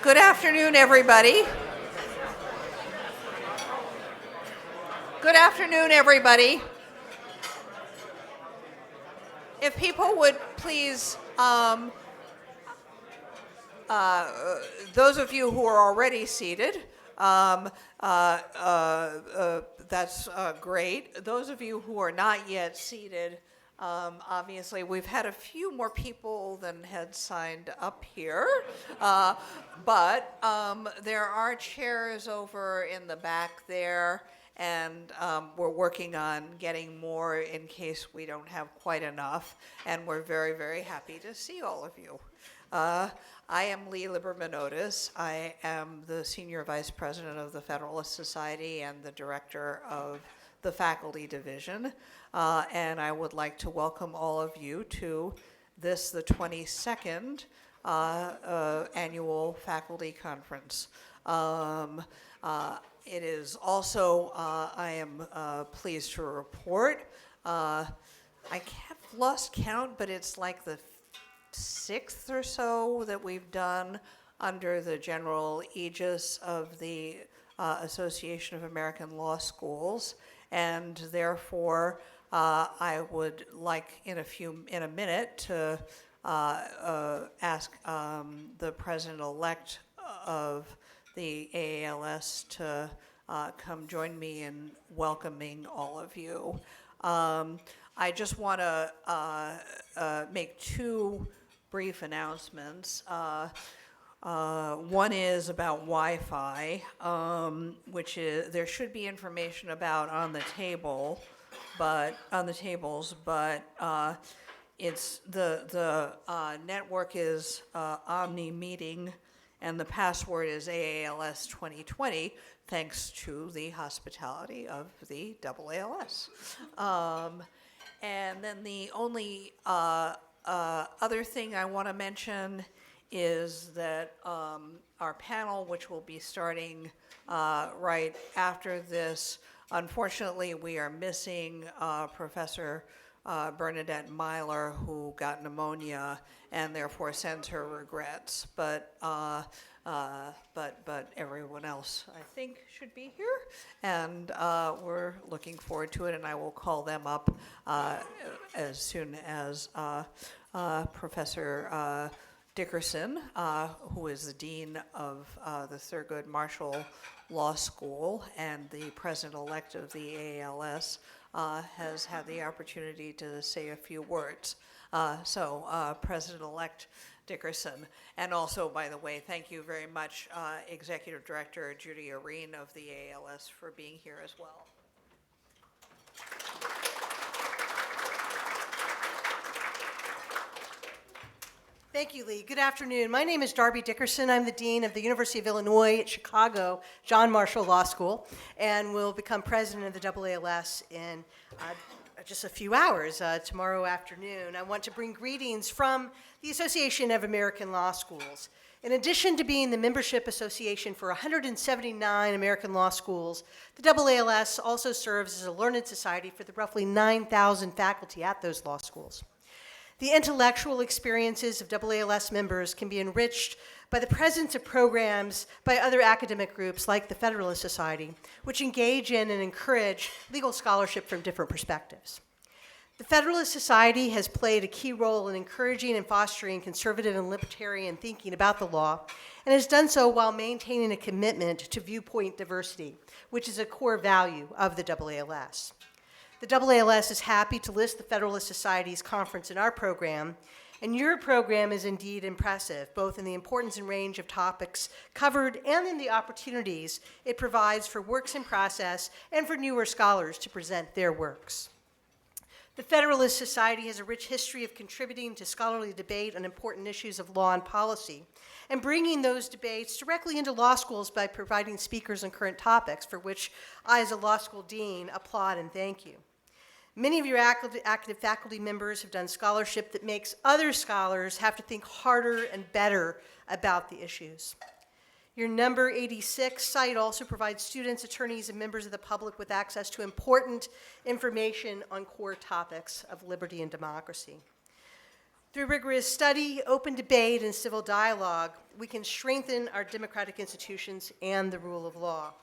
Good afternoon, everybody. Good afternoon, everybody. If people would please, those of you who are already seated, that's great. Those of you who are not yet seated, obviously we've had a few more people than had signed up here, but there are chairs over in the back there, and we're working on getting more in case we don't have quite enough, and we're very, very happy to see all of you. I am Liberman Otis. I am the Senior Vice President of the Federalist Society and the Director of the Faculty Division, and I would like to welcome all of you to this, the 22nd Annual Faculty Conference. It is also, I am pleased to report, I have lost count, but it's like the 6th or so that we've done under the general aegis of the Association of American Law Schools, and therefore I would like in a minute to ask the president-elect of the AALS to come join me in welcoming all of you. I just want to make two brief announcements. One is about Wi-Fi, which is there should be information about on the tables, but it's the network is Omni Meeting, and the password is AALS 2020, thanks to the hospitality of the AALS. And then the only other thing I want to mention is that our panel, which will be starting right after this, unfortunately we are missing Professor Bernadette Myler, who got pneumonia and therefore sends her regrets. But everyone else, I think, should be here, and we're looking forward to it. And I will call them up as soon as Professor Dickenson, who is the dean of the Thurgood Marshall Law School and the president-elect of the AALS, has had the opportunity to say a few words. So, President-elect Dickenson. And also, by the way, thank you very much, Executive Director Judy Areen of the AALS, for being here as well. Thank you, Lee. Good afternoon. My name is Darby Dickenson. I'm the Dean of the University of Illinois at Chicago, John Marshall Law School, and will become president of the AALS in just a few hours, tomorrow afternoon. I want to bring greetings from the Association of American Law Schools. In addition to being the membership association for 179 American law schools, the AALS also serves as a learned society for the roughly 9,000 faculty at those law schools. The intellectual experiences of AALS members can be enriched by the presence of programs by other academic groups like the Federalist Society, which engage in and encourage legal scholarship from different perspectives. The Federalist Society has played a key role in encouraging and fostering conservative and libertarian thinking about the law, and has done so while maintaining a commitment to viewpoint diversity, which is a core value of the AALS. The AALS is happy to list the Federalist Society's conference in our program, and your program is indeed impressive, both in the importance and range of topics covered and in the opportunities it provides for works in process and for newer scholars to present their works. The Federalist Society has a rich history of contributing to scholarly debate on important issues of law and policy, and bringing those debates directly into law schools by providing speakers on current topics, for which I, as a law school dean, applaud and thank you. Many of your active faculty members have done scholarship that makes other scholars have to think harder and better about the issues. Your number 86 site also provides students, attorneys, and members of the public with access to important information on core topics of liberty and democracy. Through rigorous study, open debate, and civil dialogue, we can strengthen our democratic institutions and the rule of law.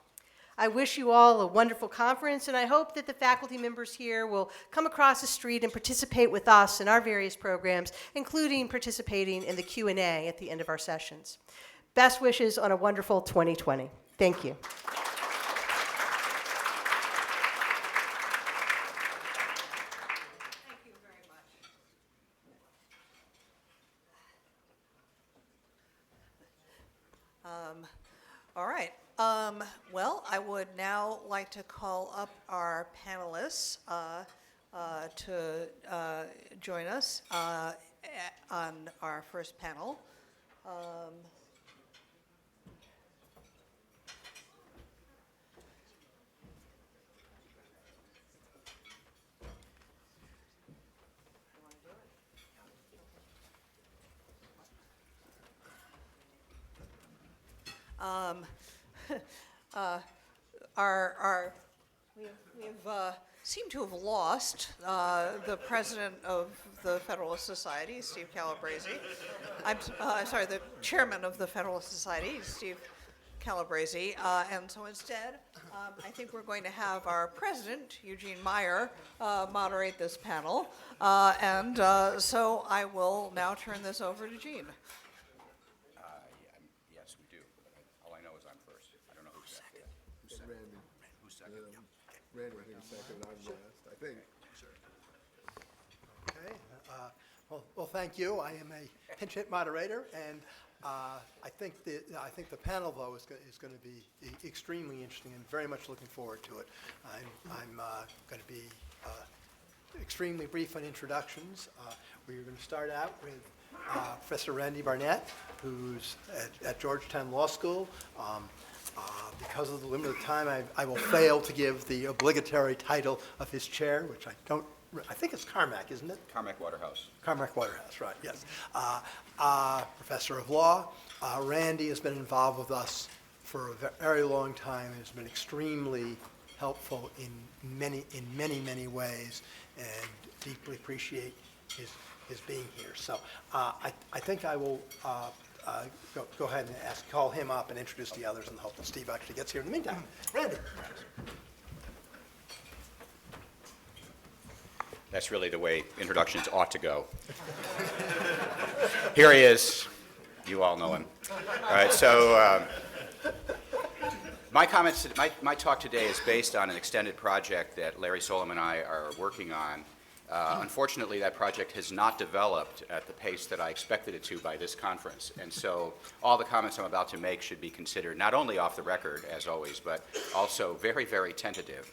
I wish you all a wonderful conference, and I hope that the faculty members here will come across the street and participate with us in our various programs, including participating in the Q&A at the end of our sessions. Best wishes on a wonderful 2020. Thank you. All right. Well, I would now like to call up our panelists to join us on our first panel. We have seemed to have lost the president of the Federalist Society, Steve Calabresi. I'm sorry, the chairman of the Federalist Society, Steve Calabresi. And so instead, I think we're going to have our president, Eugene Meyer, moderate this panel. So I will now turn this over to Gene. Yes, we do. All I know is I'm first. I don't know who's second. Who's second? Randy. Who's second? Randy, I think, is second, and I'm last, I think. Okay. Well, thank you. I am a pinch hit moderator, and I think the panel, though, is going to be extremely interesting, and very much looking forward to it. I'm going to be extremely brief on introductions. We're going to start out with Professor Randy Barnett, who's at Georgetown Law School. Because of the limited time, I will fail to give the obligatory title of his chair, which I think it's Carmack, isn't it? Carmack Waterhouse. Carmack Waterhouse, right, yes. Professor of Law. Randy has been involved with us for a very long time and has been extremely helpful in many ways, and deeply appreciate his being here. So I think I will go ahead and call him up and introduce the others, and hope that Steve actually gets here in the meantime. Randy. That's really the way introductions ought to go. Here he is. You all know him. All right, so my talk today is based on an extended project that Larry Solom and I are working on. Unfortunately, that project has not developed at the pace that I expected it to by this conference. And so all the comments I'm about to make should be considered not only off the record, as always, but also very, very tentative.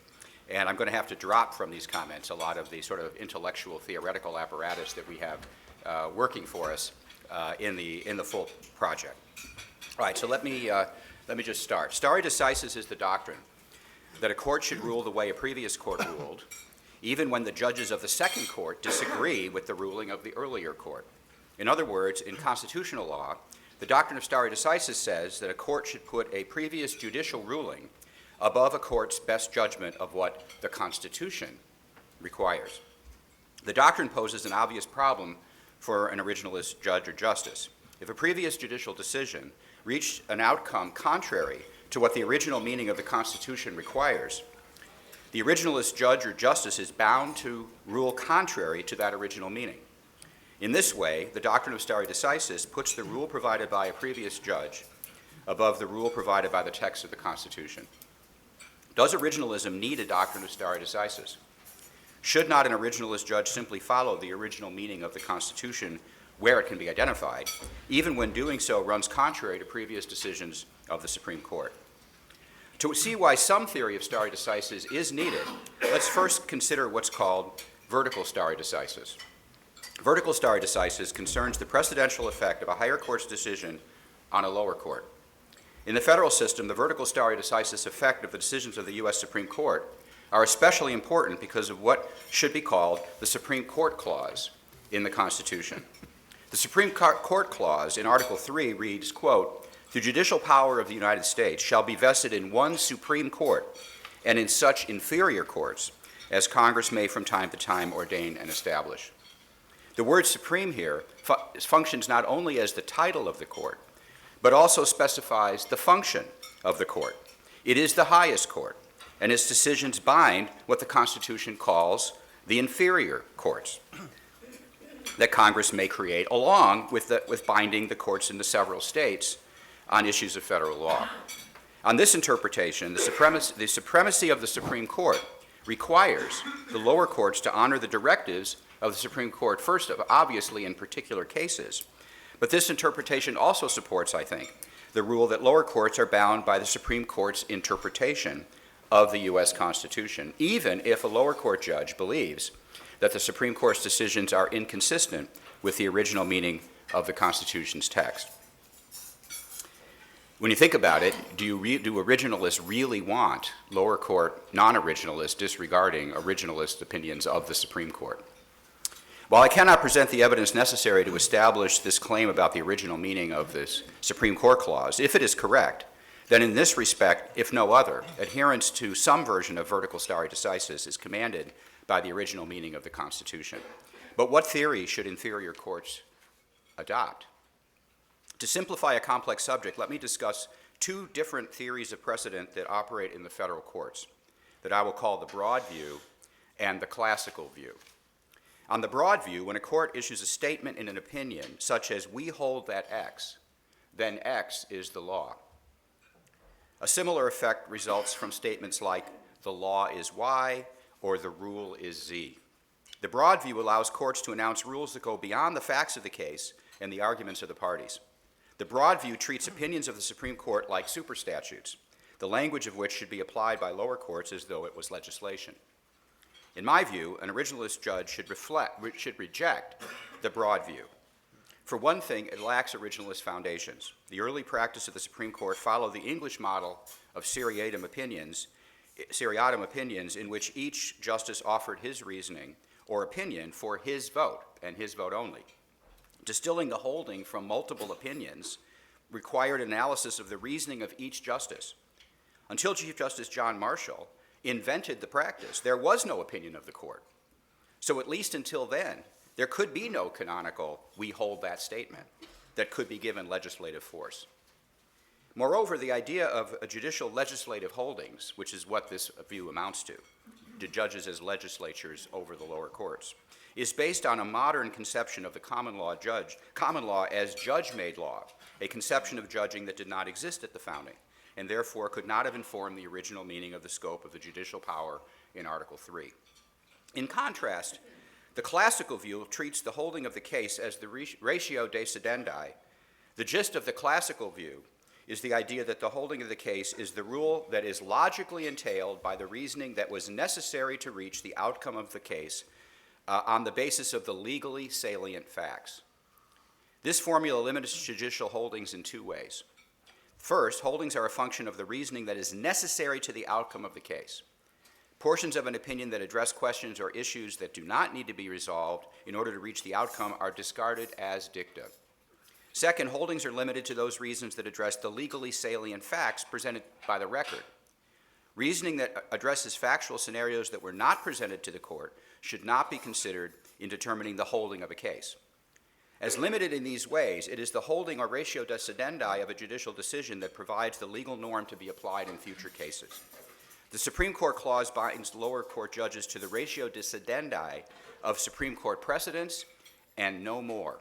And I'm going to have to drop from these comments a lot of the sort of intellectual, theoretical apparatus that we have working for us in the full project. All right, so let me just start. Stare decisis is the doctrine that a court should rule the way a previous court ruled, even when the judges of the second court disagree with the ruling of the earlier court. In other words, in constitutional law, the doctrine of stare decisis says that a court should put a previous judicial ruling above a court's best judgment of what the Constitution requires. The doctrine poses an obvious problem for an originalist judge or justice. If a previous judicial decision reached an outcome contrary to what the original meaning of the Constitution requires, the originalist judge or justice is bound to rule contrary to that original meaning. In this way, the doctrine of stare decisis puts the rule provided by a previous judge above the rule provided by the text of the Constitution. Does originalism need a doctrine of stare decisis? Should not an originalist judge simply follow the original meaning of the Constitution where it can be identified, even when doing so runs contrary to previous decisions of the Supreme Court? To see why some theory of stare decisis is needed, let's first consider what's called vertical stare decisis. Vertical stare decisis concerns the precedential effect of a higher court's decision on a lower court. In the federal system, the vertical stare decisis effect of the decisions of the U.S. Supreme Court are especially important because of what should be called the Supreme Court Clause in the Constitution. The Supreme Court Clause in Article 3 reads, quote, "The judicial power of the United States shall be vested in one Supreme Court and in such inferior courts as Congress may from time to time ordain and establish." The word supreme here functions not only as the title of the court, but also specifies the function of the court. It is the highest court, and its decisions bind what the Constitution calls the inferior courts that Congress may create, along with binding the courts in the several states on issues of federal law. On this interpretation, the supremacy of the Supreme Court requires the lower courts to honor the directives of the Supreme Court, first, obviously, in particular cases. But this interpretation also supports, I think, the rule that lower courts are bound by the Supreme Court's interpretation of the U.S. Constitution, even if a lower court judge believes that the Supreme Court's decisions are inconsistent with the original meaning of the Constitution's text. When you think about it, do originalists really want lower court non-originalists disregarding originalist opinions of the Supreme Court? While I cannot present the evidence necessary to establish this claim about the original meaning of this Supreme Court clause, if it is correct, then in this respect, if no other, adherence to some version of vertical stare decisis is commanded by the original meaning of the Constitution. But what theory should inferior courts adopt? To simplify a complex subject, let me discuss two different theories of precedent that operate in the federal courts, that I will call the broad view and the classical view. On the broad view, when a court issues a statement in an opinion, such as "we hold that X," then X is the law. A similar effect results from statements like "the law is Y" or "the rule is Z." The broad view allows courts to announce rules that go beyond the facts of the case and the arguments of the parties. The broad view treats opinions of the Supreme Court like superstatutes, the language of which should be applied by lower courts as though it was legislation. In my view, an originalist judge should reject the broad view. For one thing, it lacks originalist foundations. The early practice of the Supreme Court followed the English model of seriatim opinions in which each justice offered his reasoning or opinion for his vote, and his vote only. Distilling the holding from multiple opinions required analysis of the reasoning of each justice. Until Chief Justice John Marshall invented the practice, there was no opinion of the court. So at least until then, there could be no canonical "we hold that" statement that could be given legislative force. Moreover, the idea of a judicial legislative holdings, which is what this view amounts to, the judges as legislatures over the lower courts, is based on a modern conception of the common law as judge-made law, a conception of judging that did not exist at the founding, and therefore could not have informed the original meaning of the scope of the judicial power in Article 3. In contrast, the classical view treats the holding of the case as the ratio decidendi. The gist of the classical view is the idea that the holding of the case is the rule that is logically entailed by the reasoning that was necessary to reach the outcome of the case on the basis of the legally salient facts. This formula limits judicial holdings in two ways. First, holdings are a function of the reasoning that is necessary to the outcome of the case. Portions of an opinion that address questions or issues that do not need to be resolved in order to reach the outcome are discarded as dicta. Second, holdings are limited to those reasons that address the legally salient facts presented by the record. Reasoning that addresses factual scenarios that were not presented to the court should not be considered in determining the holding of a case. As limited in these ways, it is the holding or ratio decidendi of a judicial decision that provides the legal norm to be applied in future cases. The Supreme Court clause binds lower court judges to the ratio decidendi of Supreme Court precedents and no more.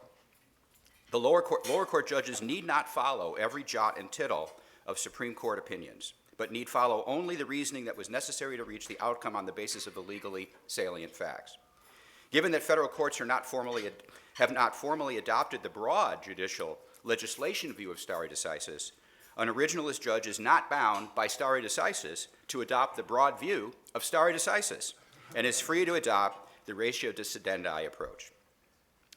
The lower court judges need not follow every jot and tittle of Supreme Court opinions, but need follow only the reasoning that was necessary to reach the outcome on the basis of the legally salient facts. Given that federal courts have not formally adopted the broad judicial legislation view of stare decisis, an originalist judge is not bound by stare decisis to adopt the broad view of stare decisis, and is free to adopt the ratio decidendi approach.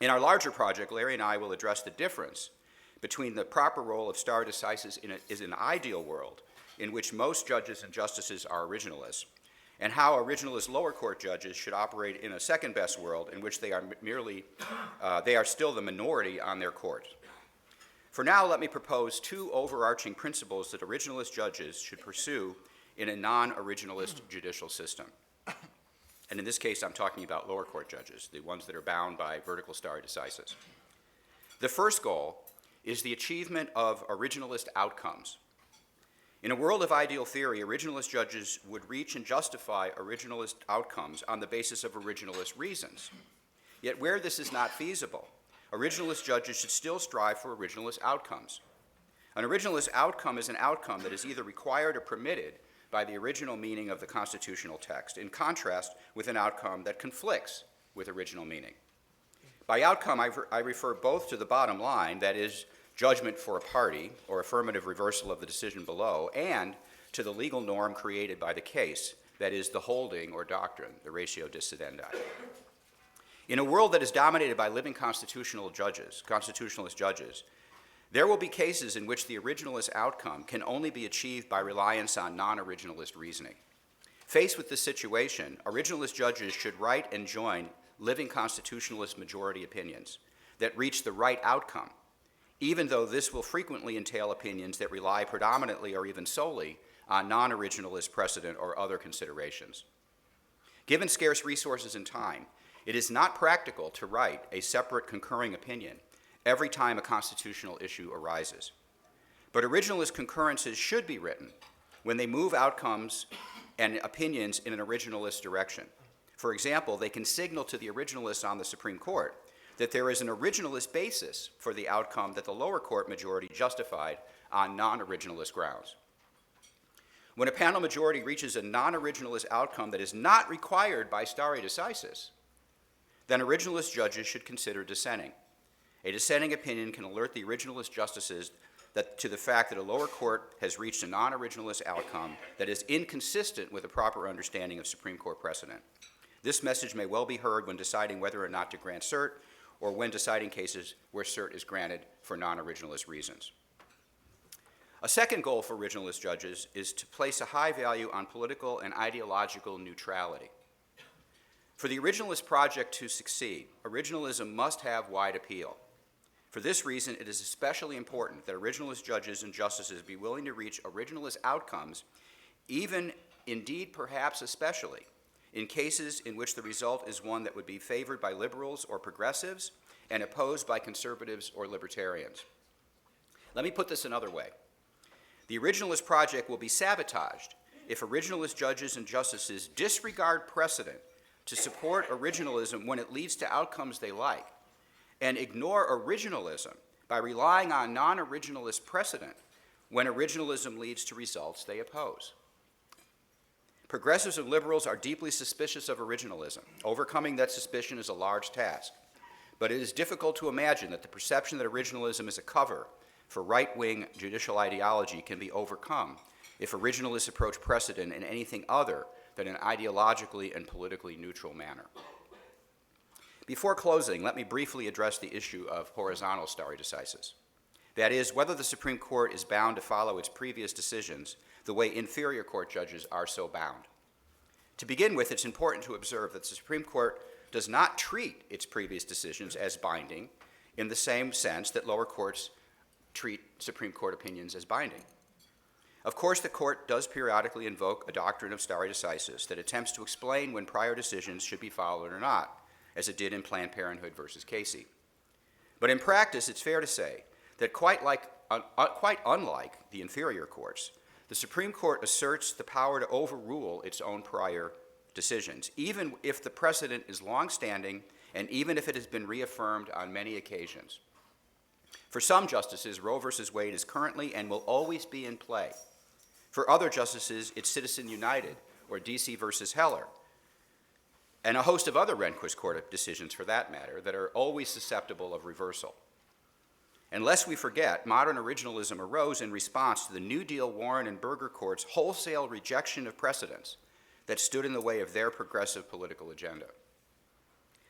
In our larger project, Larry and I will address the difference between the proper role of stare decisis in an ideal world in which most judges and justices are originalists, and how originalist lower court judges should operate in a second best world in which they are still the minority on their court. For now, let me propose two overarching principles that originalist judges should pursue in a non-originalist judicial system. And in this case, I'm talking about lower court judges, the ones that are bound by vertical stare decisis. The first goal is the achievement of originalist outcomes. In a world of ideal theory, originalist judges would reach and justify originalist outcomes on the basis of originalist reasons. Yet where this is not feasible, originalist judges should still strive for originalist outcomes. An originalist outcome is an outcome that is either required or permitted by the original meaning of the constitutional text, in contrast with an outcome that conflicts with original meaning. By outcome, I refer both to the bottom line, that is, judgment for a party or affirmative reversal of the decision below, and to the legal norm created by the case, that is, the holding or doctrine, the ratio dissidenti. In a world that is dominated by living constitutionalist judges, there will be cases in which the originalist outcome can only be achieved by reliance on non-originalist reasoning. Faced with this situation, originalist judges should write and join living constitutionalist majority opinions that reach the right outcome, even though this will frequently entail opinions that rely predominantly or even solely on non-originalist precedent or other considerations. Given scarce resources and time, it is not practical to write a separate concurring opinion every time a constitutional issue arises. But originalist concurrences should be written when they move outcomes and opinions in an originalist direction. For example, they can signal to the originalists on the Supreme Court that there is an originalist basis for the outcome that the lower court majority justified on non-originalist grounds. When a panel majority reaches a non-originalist outcome that is not required by stare decisis, then originalist judges should consider dissenting. A dissenting opinion can alert the originalist justices to the fact that a lower court has reached a non-originalist outcome that is inconsistent with a proper understanding of Supreme Court precedent. This message may well be heard when deciding whether or not to grant cert, or when deciding cases where cert is granted for non-originalist reasons. A second goal for originalist judges is to place a high value on political and ideological neutrality. For the originalist project to succeed, originalism must have wide appeal. For this reason, it is especially important that originalist judges and justices be willing to reach originalist outcomes, even, indeed, perhaps especially, in cases in which the result is one that would be favored by liberals or progressives and opposed by conservatives or libertarians. Let me put this another way. The originalist project will be sabotaged if originalist judges and justices disregard precedent to support originalism when it leads to outcomes they like, and ignore originalism by relying on non-originalist precedent when originalism leads to results they oppose. Progressives and liberals are deeply suspicious of originalism. Overcoming that suspicion is a large task, but it is difficult to imagine that the perception that originalism is a cover for right-wing judicial ideology can be overcome if originalists approach precedent in anything other than an ideologically and politically neutral manner. Before closing, let me briefly address the issue of horizontal stare decisis. That is, whether the Supreme Court is bound to follow its previous decisions the way inferior court judges are so bound. To begin with, it's important to observe that the Supreme Court does not treat its previous decisions as binding in the same sense that lower courts treat Supreme Court opinions as binding. Of course, the court does periodically invoke a doctrine of stare decisis that attempts to explain when prior decisions should be followed or not, as it did in Planned Parenthood versus Casey. But in practice, it's fair to say that quite unlike the inferior courts, the Supreme Court asserts the power to overrule its own prior decisions, even if the precedent is longstanding and even if it has been reaffirmed on many occasions. For some justices, Roe versus Wade is currently and will always be in play. For other justices, it's Citizen United or DC versus Heller, and a host of other Rehnquist Court decisions, for that matter, that are always susceptible of reversal. And lest we forget, modern originalism arose in response to the New Deal Warren and Burger Court's wholesale rejection of precedents that stood in the way of their progressive political agenda.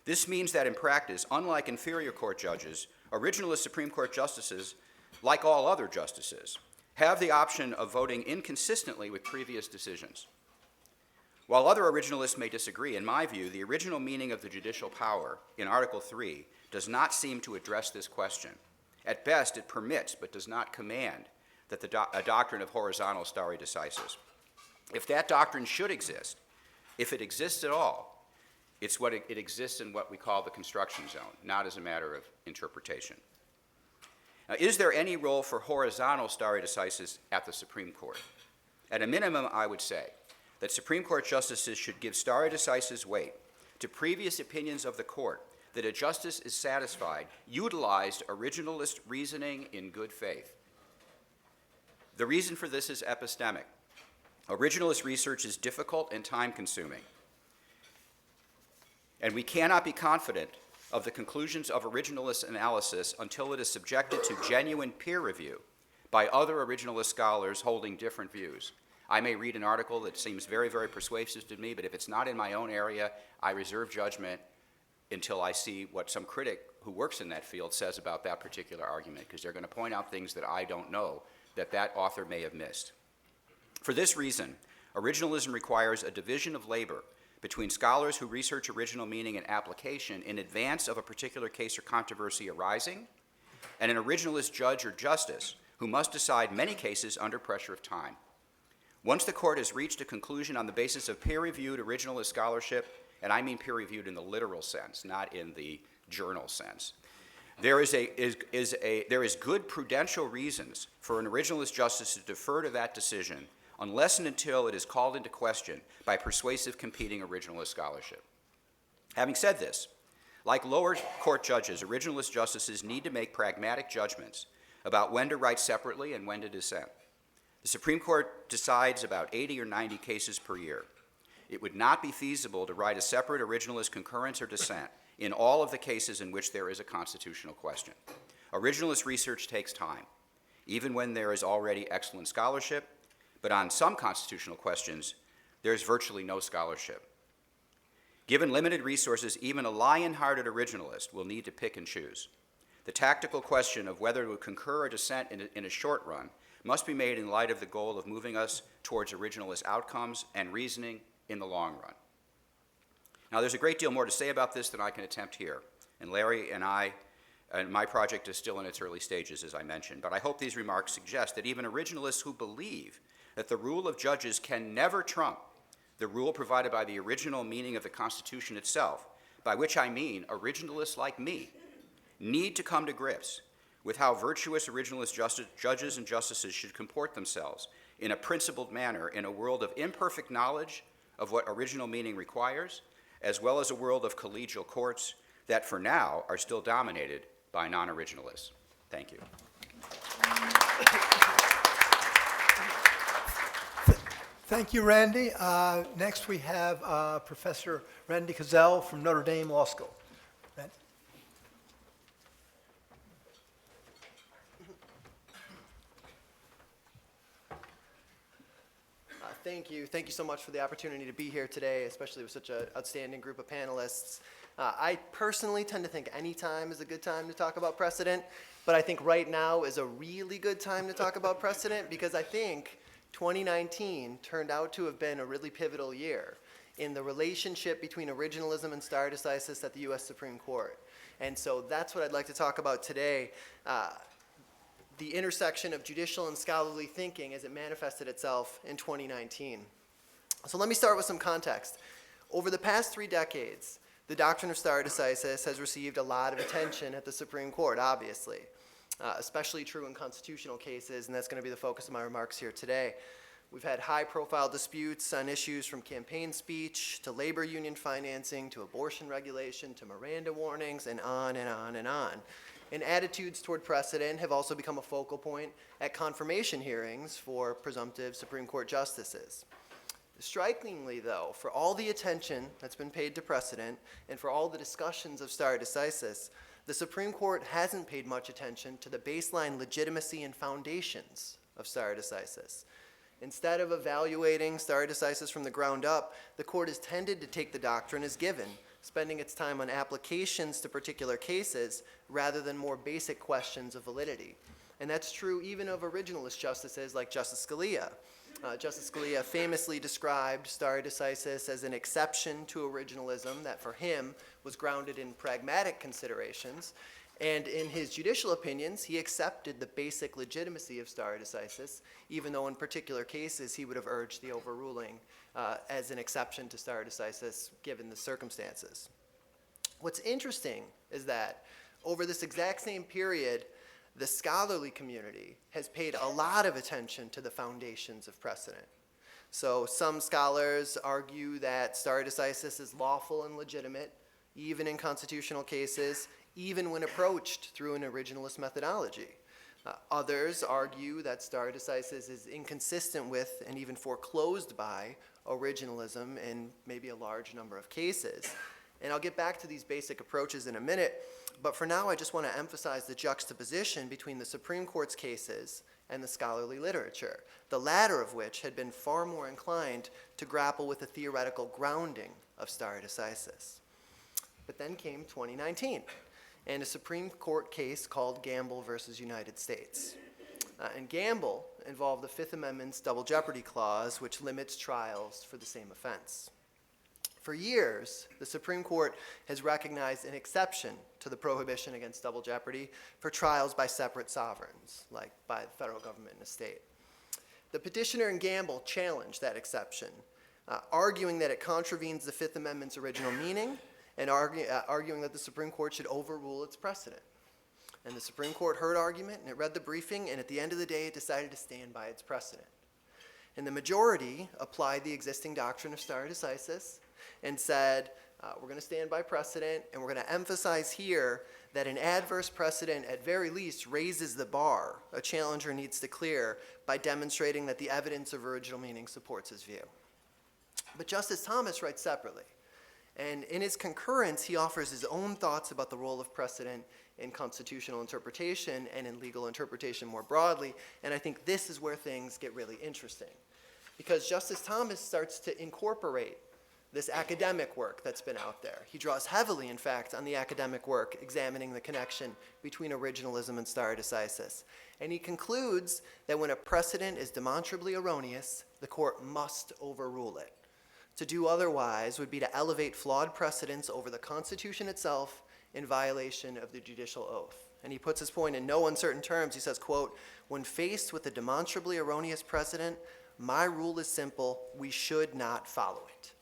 This means that in practice, unlike inferior court judges, originalist Supreme Court justices, like all other justices, have the option of voting inconsistently with previous decisions. While other originalists may disagree, in my view, the original meaning of the judicial power in Article 3 does not seem to address this question. At best, it permits, but does not command, that a doctrine of horizontal stare decisis. If that doctrine should exist, if it exists at all, It's what it exists in what we call the construction zone, not as a matter of interpretation. Now, is there any role for horizontal stare decisis at the Supreme Court? At a minimum, I would say that Supreme Court justices should give stare decisis weight to previous opinions of the court that a justice is satisfied utilized originalist reasoning in good faith. The reason for this is epistemic. Originalist research is difficult and time-consuming, and we cannot be confident of the conclusions of originalist analysis until it is subjected to genuine peer review by other originalist scholars holding different views. I may read an article that seems very, very persuasive to me, but if it's not in my own area, I reserve judgment until I see what some critic who works in that field says about that particular argument, because they're going to point out things that I don't know that that author may have missed. For this reason, originalism requires a division of labor between scholars who research original meaning and application in advance of a particular case or controversy arising, and an originalist judge or justice who must decide many cases under pressure of time. Once the court has reached a conclusion on the basis of peer-reviewed originalist scholarship, and I mean peer-reviewed in the literal sense, not in the journal sense, there is good prudential reasons for an originalist justice to defer to that decision unless and until it is called into question by persuasive competing originalist scholarship. Having said this, like lower court judges, originalist justices need to make pragmatic judgments about when to write separately and when to dissent. The Supreme Court decides about 80 or 90 cases per year. It would not be feasible to write a separate originalist concurrence or dissent in all of the cases in which there is a constitutional question. Originalist research takes time, even when there is already excellent scholarship, but on some constitutional questions, there is virtually no scholarship. Given limited resources, even a lion-hearted originalist will need to pick and choose. The tactical question of whether to concur or dissent in a short run must be made in light of the goal of moving us towards originalist outcomes and reasoning in the long run. Now, there's a great deal more to say about this than I can attempt here, and Larry and my project is still in its early stages, as I mentioned, but I hope these remarks suggest that even originalists who believe that the rule of judges can never trump the rule provided by the original meaning of the Constitution itself, by which I mean originalists like me, need to come to grips with how virtuous originalist judges and justices should comport themselves in a principled manner in a world of imperfect knowledge of what original meaning requires, as well as a world of collegial courts that for now are still dominated by non-originalists. Thank you. Thank you, Randy. Next, we have Professor Randy Kozel from Notre Dame Law School. Randy? Thank you. Thank you so much for the opportunity to be here today, especially with such an outstanding group of panelists. I personally tend to think any time is a good time to talk about precedent, but I think right now is a really good time to talk about precedent because I think 2019 turned out to have been a really pivotal year in the relationship between originalism and stare decisis at the U.S. Supreme Court. And so that's what I'd like to talk about today, the intersection of judicial and scholarly thinking as it manifested itself in 2019. So let me start with some context. Over the past 3 decades, the doctrine of stare decisis has received a lot of attention at the Supreme Court, obviously. Especially true in constitutional cases, and that's going to be the focus of my remarks here today. We've had high-profile disputes on issues from campaign speech to labor union financing to abortion regulation to Miranda warnings and on and on and on. And attitudes toward precedent have also become a focal point at confirmation hearings for presumptive Supreme Court justices. Strikingly, though, for all the attention that's been paid to precedent and for all the discussions of stare decisis, the Supreme Court hasn't paid much attention to the baseline legitimacy and foundations of stare decisis. Instead of evaluating stare decisis from the ground up, the court has tended to take the doctrine as given, spending its time on applications to particular cases rather than more basic questions of validity. And that's true even of originalist justices like Justice Scalia. Justice Scalia famously described stare decisis as an exception to originalism that for him was grounded in pragmatic considerations. And in his judicial opinions, he accepted the basic legitimacy of stare decisis, even though in particular cases he would have urged the overruling as an exception to stare decisis given the circumstances. What's interesting is that over this exact same period, the scholarly community has paid a lot of attention to the foundations of precedent. So some scholars argue that stare decisis is lawful and legitimate, even in constitutional cases, even when approached through an originalist methodology. Others argue that stare decisis is inconsistent with and even foreclosed by originalism in maybe a large number of cases. And I'll get back to these basic approaches in a minute, but for now I just want to emphasize the juxtaposition between the Supreme Court's cases and the scholarly literature, the latter of which had been far more inclined to grapple with the theoretical grounding of stare decisis. But then came 2019, and a Supreme Court case called Gamble versus United States. And Gamble involved the Fifth Amendment's double jeopardy clause, which limits trials for the same offense. For years, the Supreme Court has recognized an exception to the prohibition against double jeopardy for trials by separate sovereigns, like by the federal government and a state. The petitioner in Gamble challenged that exception, arguing that it contravenes the Fifth Amendment's original meaning and arguing that the Supreme Court should overrule its precedent. And the Supreme Court heard argument, and it read the briefing, and at the end of the day, it decided to stand by its precedent. And the majority applied the existing doctrine of stare decisis and said, we're going to stand by precedent, and we're going to emphasize here that an adverse precedent at very least raises the bar a challenger needs to clear by demonstrating that the evidence of original meaning supports his view. But Justice Thomas writes separately, and in his concurrence, he offers his own thoughts about the role of precedent in constitutional interpretation and in legal interpretation more broadly, and I think this is where things get really interesting, because Justice Thomas starts to incorporate this academic work that's been out there. He draws heavily, in fact, on the academic work examining the connection between originalism and stare decisis. And he concludes that when a precedent is demonstrably erroneous, the court must overrule it. To do otherwise would be to elevate flawed precedents over the Constitution itself in violation of the judicial oath. And he puts his point in no uncertain terms. He says, quote, "When faced with a demonstrably erroneous precedent, my rule is simple: we should not follow it."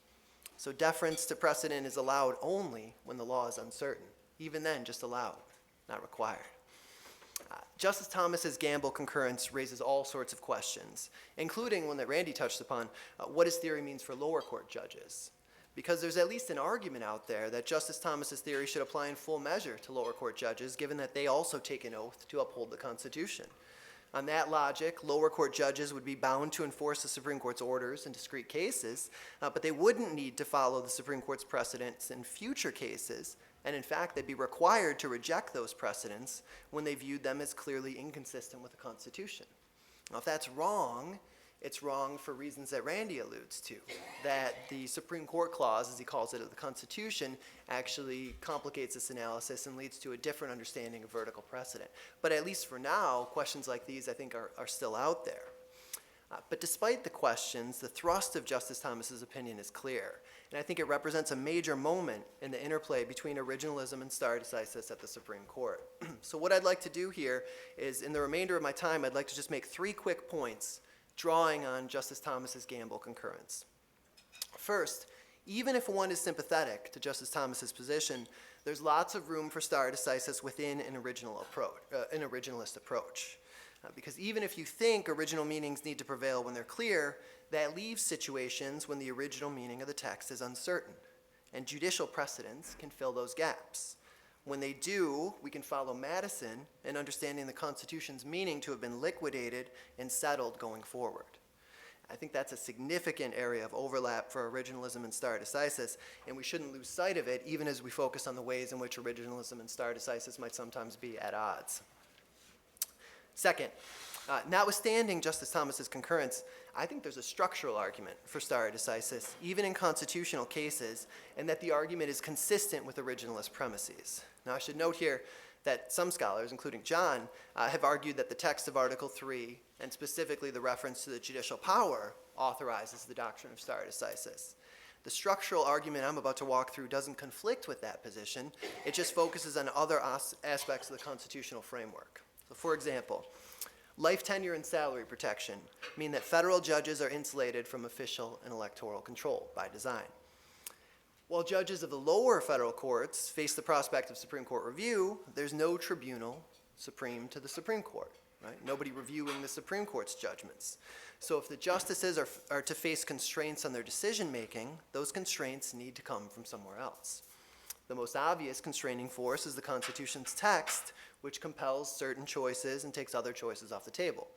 So deference to precedent is allowed only when the law is uncertain. Even then, just allowed, not required. Justice Thomas's Gamble concurrence raises all sorts of questions, including one that Randy touched upon, what his theory means for lower court judges. Because there's at least an argument out there that Justice Thomas's theory should apply in full measure to lower court judges, given that they also take an oath to uphold the Constitution. On that logic, lower court judges would be bound to enforce the Supreme Court's orders in discrete cases, but they wouldn't need to follow the Supreme Court's precedents in future cases, and in fact, they'd be required to reject those precedents when they viewed them as clearly inconsistent with the Constitution. Now, if that's wrong, it's wrong for reasons that Randy alludes to, that the Supreme Court clause, as he calls it, of the Constitution actually complicates this analysis and leads to a different understanding of vertical precedent. But at least for now, questions like these, I think, are still out there. But despite the questions, the thrust of Justice Thomas's opinion is clear, and I think it represents a major moment in the interplay between originalism and stare decisis at the Supreme Court. So what I'd like to do here is, in the remainder of my time, I'd like to just make 3 quick points drawing on Justice Thomas's Gamble concurrence. First, even if one is sympathetic to Justice Thomas's position, there's lots of room for stare decisis within an originalist approach. Because even if you think original meanings need to prevail when they're clear, that leaves situations when the original meaning of the text is uncertain, and judicial precedents can fill those gaps. When they do, we can follow Madison in understanding the Constitution's meaning to have been liquidated and settled going forward. I think that's a significant area of overlap for originalism and stare decisis, and we shouldn't lose sight of it even as we focus on the ways in which originalism and stare decisis might sometimes be at odds. Second, notwithstanding Justice Thomas's concurrence, I think there's a structural argument for stare decisis, even in constitutional cases, and that the argument is consistent with originalist premises. Now, I should note here that some scholars, including John, have argued that the text of Article 3, and specifically the reference to the judicial power, authorizes the doctrine of stare decisis. The structural argument I'm about to walk through doesn't conflict with that position. It just focuses on other aspects of the constitutional framework. So for example, life tenure and salary protection mean that federal judges are insulated from official and electoral control by design. While judges of the lower federal courts face the prospect of Supreme Court review, there's no tribunal supreme to the Supreme Court, right? Nobody reviewing the Supreme Court's judgments. So if the justices are to face constraints on their decision-making, those constraints need to come from somewhere else. The most obvious constraining force is the Constitution's text, which compels certain choices and takes other choices off the table.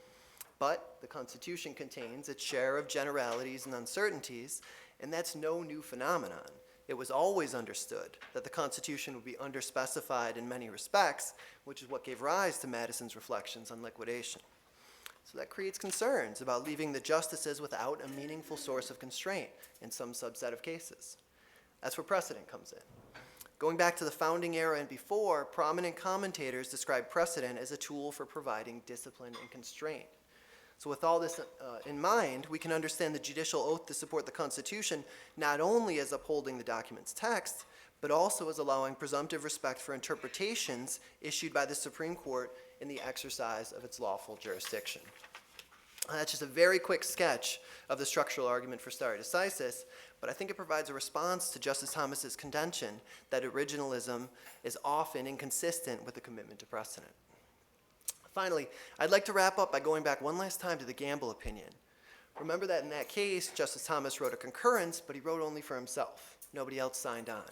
But the Constitution contains its share of generalities and uncertainties, and that's no new phenomenon. It was always understood that the Constitution would be underspecified in many respects, which is what gave rise to Madison's reflections on liquidation. So that creates concerns about leaving the justices without a meaningful source of constraint in some subset of cases. That's where precedent comes in. Going back to the founding era and before, prominent commentators describe precedent as a tool for providing discipline and constraint. So with all this in mind, we can understand the judicial oath to support the Constitution not only as upholding the document's text, but also as allowing presumptive respect for interpretations issued by the Supreme Court in the exercise of its lawful jurisdiction. That's just a very quick sketch of the structural argument for stare decisis, but I think it provides a response to Justice Thomas's contention that originalism is often inconsistent with the commitment to precedent. Finally, I'd like to wrap up by going back one last time to the Gamble opinion. Remember that in that case, Justice Thomas wrote a concurrence, but he wrote only for himself. Nobody else signed on.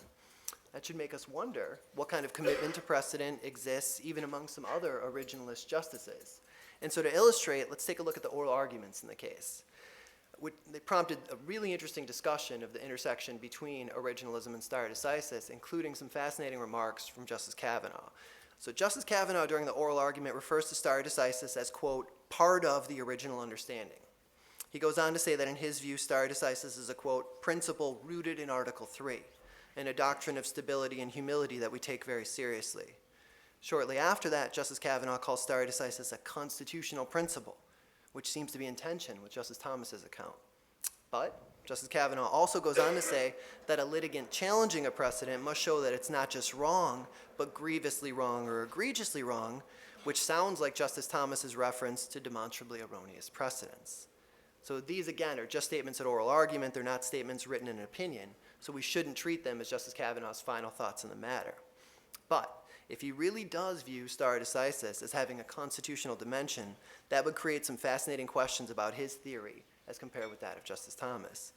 That should make us wonder what kind of commitment to precedent exists even among some other originalist justices. And so to illustrate, let's take a look at the oral arguments in the case. They prompted a really interesting discussion of the intersection between originalism and stare decisis, including some fascinating remarks from Justice Kavanaugh. So Justice Kavanaugh during the oral argument refers to stare decisis as, quote, part of the original understanding. He goes on to say that in his view, stare decisis is a, quote, principle rooted in Article 3, and a doctrine of stability and humility that we take very seriously. Shortly after that, Justice Kavanaugh calls stare decisis a constitutional principle, which seems to be in tension with Justice Thomas's account. But Justice Kavanaugh also goes on to say that a litigant challenging a precedent must show that it's not just wrong, but grievously wrong or egregiously wrong, which sounds like Justice Thomas's reference to demonstrably erroneous precedents. So these, again, are just statements at oral argument. They're not statements written in an opinion, so we shouldn't treat them as Justice Kavanaugh's final thoughts on the matter. But if he really does view stare decisis as having a constitutional dimension, that would create some fascinating questions about his theory as compared with that of Justice Thomas.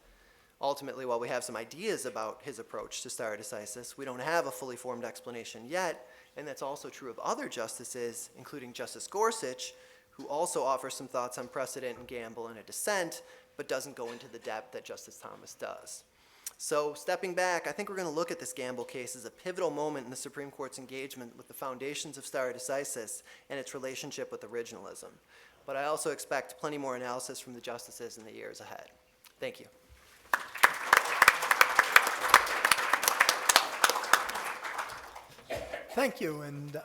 Ultimately, while we have some ideas about his approach to stare decisis, we don't have a fully formed explanation yet, and that's also true of other justices, including Justice Gorsuch, who also offers some thoughts on precedent and Gamble in a dissent, but doesn't go into the depth that Justice Thomas does. So stepping back, I think we're going to look at this Gamble case as a pivotal moment in the Supreme Court's engagement with the foundations of stare decisis and its relationship with originalism. But I also expect plenty more analysis from the justices in the years ahead. Thank you. Thank you. And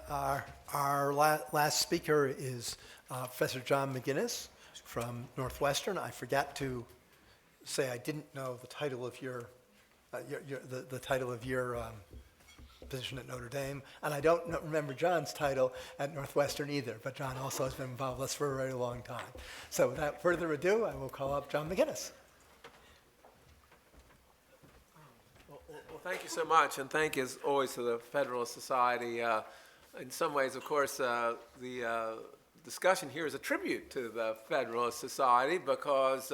our last speaker is Professor John McGinnis from Northwestern. I forgot to say I didn't know the title of your position at Notre Dame, and I don't remember John's title at Northwestern either, but John also has been involved with us for a very long time. So without further ado, I will call up John McGinnis. Well, thank you so much, and thank you as always to the Federalist Society. In some ways, of course, the discussion here is a tribute to the Federalist Society because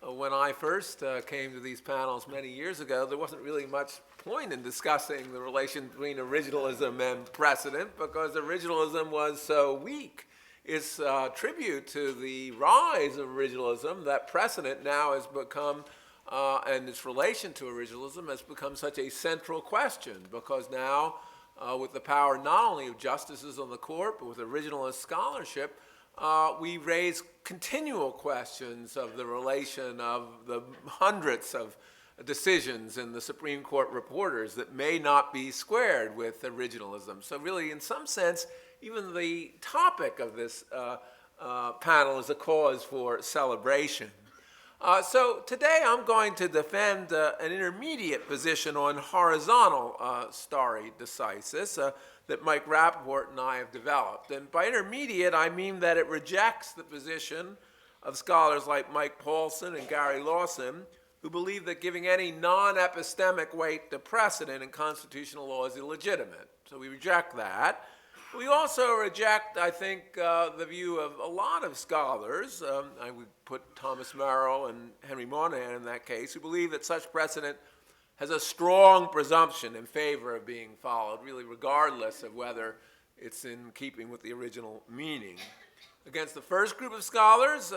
when I first came to these panels many years ago, there wasn't really much point in discussing the relation between originalism and precedent because originalism was so weak. It's a tribute to the rise of originalism that precedent now has become, and its relation to originalism has become such a central question because now, with the power not only of justices on the court, but with originalist scholarship, we raise continual questions of the relation of the hundreds of decisions in the Supreme Court reporters that may not be squared with originalism. So really, in some sense, even the topic of this panel is a cause for celebration. So today I'm going to defend an intermediate position on horizontal stare decisis that Mike Rappaport and I have developed. And by intermediate, I mean that it rejects the position of scholars like Mike Paulson and Gary Lawson, who believe that giving any non-epistemic weight to precedent in constitutional law is illegitimate. So we reject that. We also reject, I think, the view of a lot of scholars, I would put Thomas Merrill and Henry Moynihan in that case, who believe that such precedent has a strong presumption in favor of being followed, really regardless of whether it's in keeping with the original meaning. Against the first group of scholars,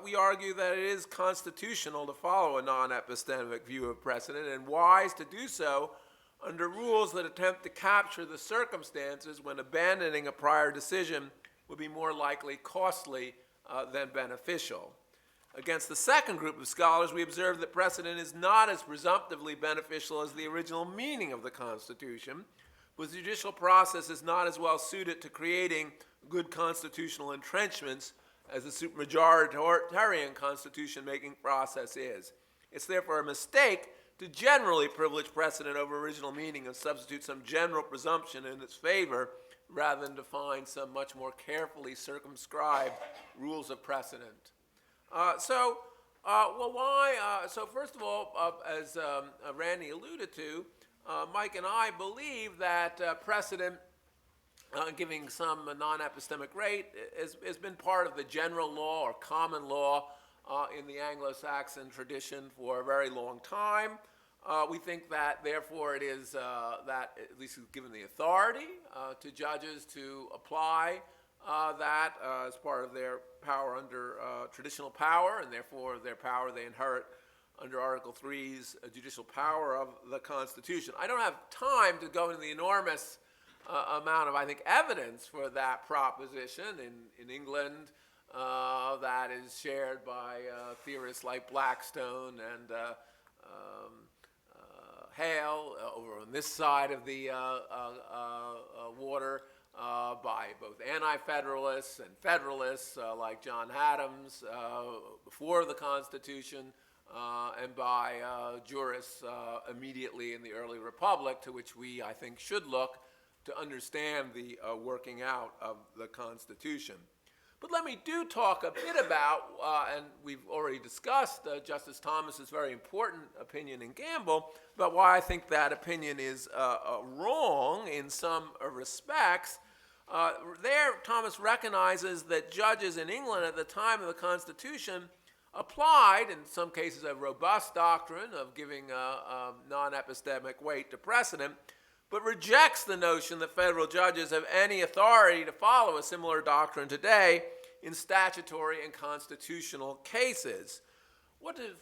we argue that it is constitutional to follow a non-epistemic view of precedent and wise to do so under rules that attempt to capture the circumstances when abandoning a prior decision would be more likely costly than beneficial. Against the second group of scholars, we observe that precedent is not as presumptively beneficial as the original meaning of the Constitution, but the judicial process is not as well suited to creating good constitutional entrenchments as the supermajoritarian constitution-making process is. It's therefore a mistake to generally privilege precedent over original meaning and substitute some general presumption in its favor rather than define some much more carefully circumscribed rules of precedent. So first of all, as Randy alluded to, Mike and I believe that precedent giving some non-epistemic rate has been part of the general law or common law in the Anglo-Saxon tradition for a very long time. We think that, therefore, it is that at least given the authority to judges to apply that as part of their power under traditional power, and therefore their power they inherit under Article 3's judicial power of the Constitution. I don't have time to go into the enormous amount of, I think, evidence for that proposition in England that is shared by theorists like Blackstone and Hale over on this side of the water, by both anti-federalists and federalists like John Adams before the Constitution, and by jurists immediately in the early Republic, to which we, I think, should look to understand the working out of the Constitution. But let me talk a bit about, and we've already discussed Justice Thomas's very important opinion in Gamble, about why I think that opinion is wrong in some respects. There, Thomas recognizes that judges in England at the time of the Constitution applied, in some cases, a robust doctrine of giving non-epistemic weight to precedent, but rejects the notion that federal judges have any authority to follow a similar doctrine today in statutory and constitutional cases.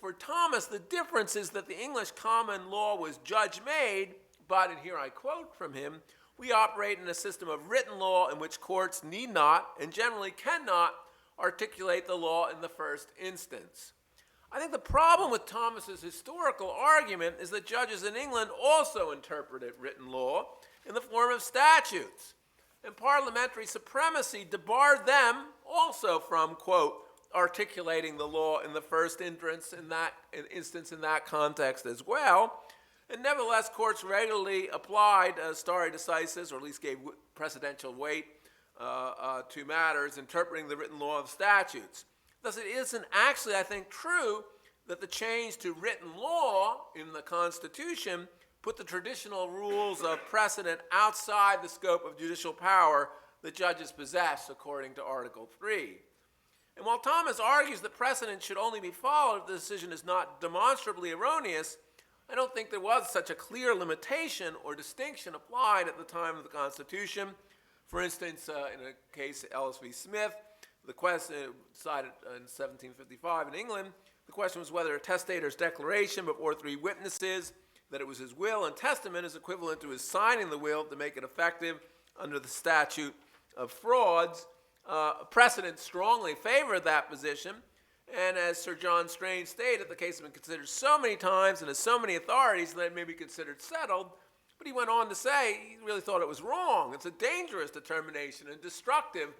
For Thomas, the difference is that the English common law was judge-made, but, and here I quote from him, we operate in a system of written law in which courts need not, and generally cannot, articulate the law in the first instance. I think the problem with Thomas's historical argument is that judges in England also interpreted written law in the form of statutes, and parliamentary supremacy debarred them also from, quote, articulating the law in the first instance in that context as well. And nevertheless, courts regularly applied stare decisis, or at least gave precedential weight to matters interpreting the written law of statutes. Thus, it isn't actually, I think, true that the change to written law in the Constitution put the traditional rules of precedent outside the scope of judicial power that judges possess according to Article 3. And while Thomas argues that precedent should only be followed if the decision is not demonstrably erroneous, I don't think there was such a clear limitation or distinction applied at the time of the Constitution. For instance, in a case, Ellis v. Smith, the question decided in 1755 in England, the question was whether a testator's declaration before 3 witnesses that it was his will and testament is equivalent to his signing the will to make it effective under the statute of frauds. Precedent strongly favored that position, and as Sir John Strange stated, the case has been considered so many times and has so many authorities that it may be considered settled. But he went on to say he really thought it was wrong. It's a dangerous determination and destructive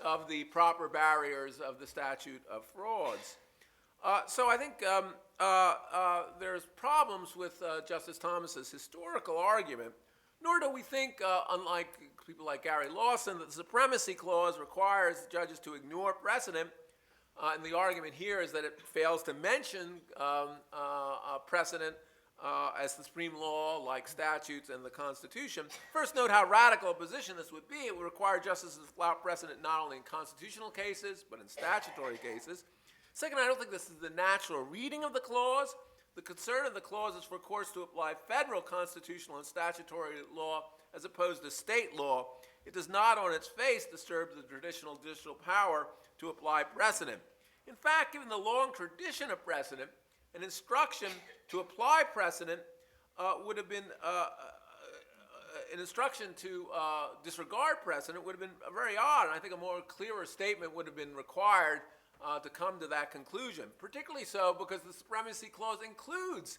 of the proper barriers of the statute of frauds. So I think there's problems with Justice Thomas's historical argument, nor do we think, unlike people like Gary Lawson, that the Supremacy Clause requires judges to ignore precedent. And the argument here is that it fails to mention precedent as the supreme law, like statutes and the Constitution. First, note how radical a position this would be. It would require justices to allow precedent not only in constitutional cases, but in statutory cases. Second, I don't think this is the natural reading of the clause. The concern of the clause is for courts to apply federal constitutional and statutory law as opposed to state law. It does not on its face disturb the traditional judicial power to apply precedent. In fact, given the long tradition of precedent, an instruction to apply precedent would have been, an instruction to disregard precedent would have been very odd, and I think a more clearer statement would have been required to come to that conclusion, particularly so because the Supremacy Clause includes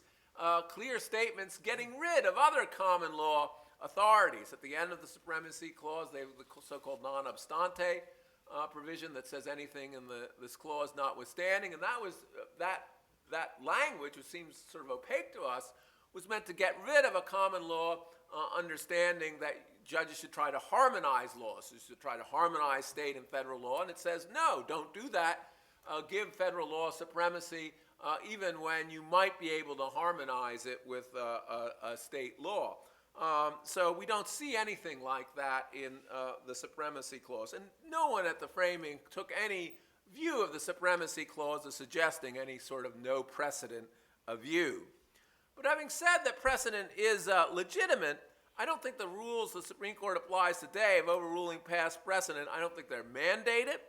clear statements getting rid of other common law authorities. At the end of the Supremacy Clause, they have the so-called non obstante provision that says anything in this clause notwithstanding, and that was that language, which seems sort of opaque to us, was meant to get rid of a common law understanding that judges should try to harmonize laws, should try to harmonize state and federal law, and it says, no, don't do that. Give federal law supremacy even when you might be able to harmonize it with a state law. So we don't see anything like that in the Supremacy Clause. And no one at the framing took any view of the Supremacy Clause as suggesting any sort of no precedent view. But having said that precedent is legitimate, I don't think the rules the Supreme Court applies today of overruling past precedent, I don't think they're mandated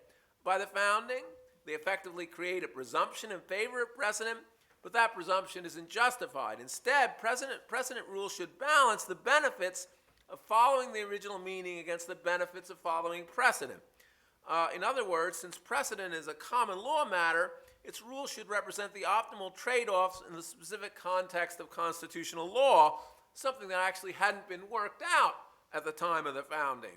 by the founding. They effectively create a presumption in favor of precedent, but that presumption isn't justified. Instead, precedent rules should balance the benefits of following the original meaning against the benefits of following precedent. In other words, since precedent is a common law matter, its rules should represent the optimal trade-offs in the specific context of constitutional law, something that actually hadn't been worked out at the time of the founding.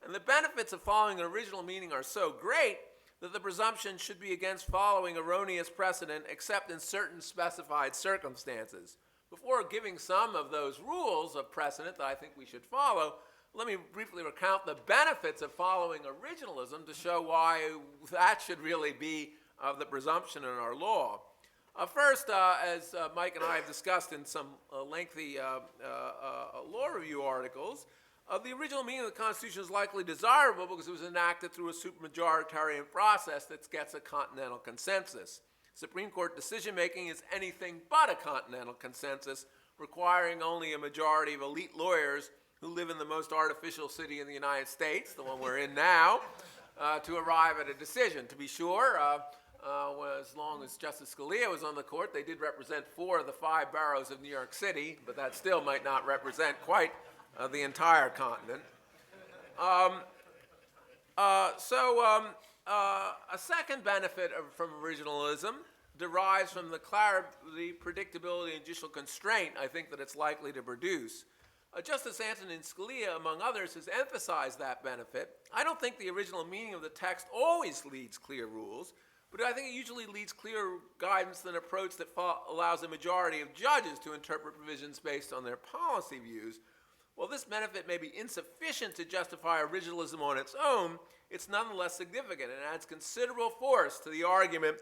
And the benefits of following an original meaning are so great that the presumption should be against following erroneous precedent except in certain specified circumstances. Before giving some of those rules of precedent that I think we should follow, let me briefly recount the benefits of following originalism to show why that should really be the presumption in our law. First, as Mike and I have discussed in some lengthy law review articles, the original meaning of the Constitution is likely desirable because it was enacted through a supermajoritarian process that gets a continental consensus. Supreme Court decision-making is anything but a continental consensus, requiring only a majority of elite lawyers who live in the most artificial city in the United States, the one we're in now, to arrive at a decision. To be sure, as long as Justice Scalia was on the court, they did represent 4 of the 5 boroughs of New York City, but that still might not represent quite the entire continent. A second benefit from originalism derives from the clarity, predictability, and judicial constraint I think that it's likely to produce. Justice Antonin Scalia, among others, has emphasized that benefit. I don't think the original meaning of the text always leads clear rules, but I think it usually leads clear guidance than an approach that allows a majority of judges to interpret provisions based on their policy views. While this benefit may be insufficient to justify originalism on its own, it's nonetheless significant and adds considerable force to the argument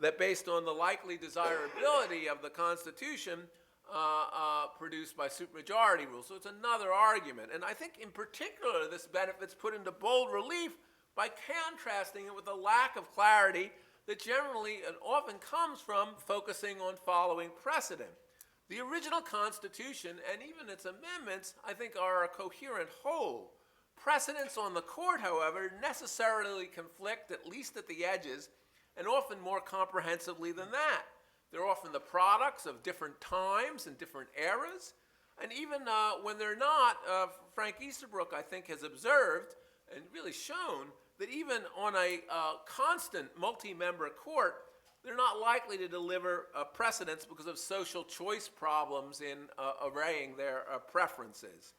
that based on the likely desirability of the Constitution produced by supermajority rules. So it's another argument. And I think in particular this benefit's put into bold relief by contrasting it with the lack of clarity that generally and often comes from focusing on following precedent. The original Constitution and even its amendments, I think, are a coherent whole. Precedents on the court, however, necessarily conflict, at least at the edges, and often more comprehensively than that. They're often the products of different times and different eras, and even when they're not, Frank Easterbrook, I think, has observed and really shown that even on a constant multi-member court, they're not likely to deliver precedents because of social choice problems in arraying their preferences.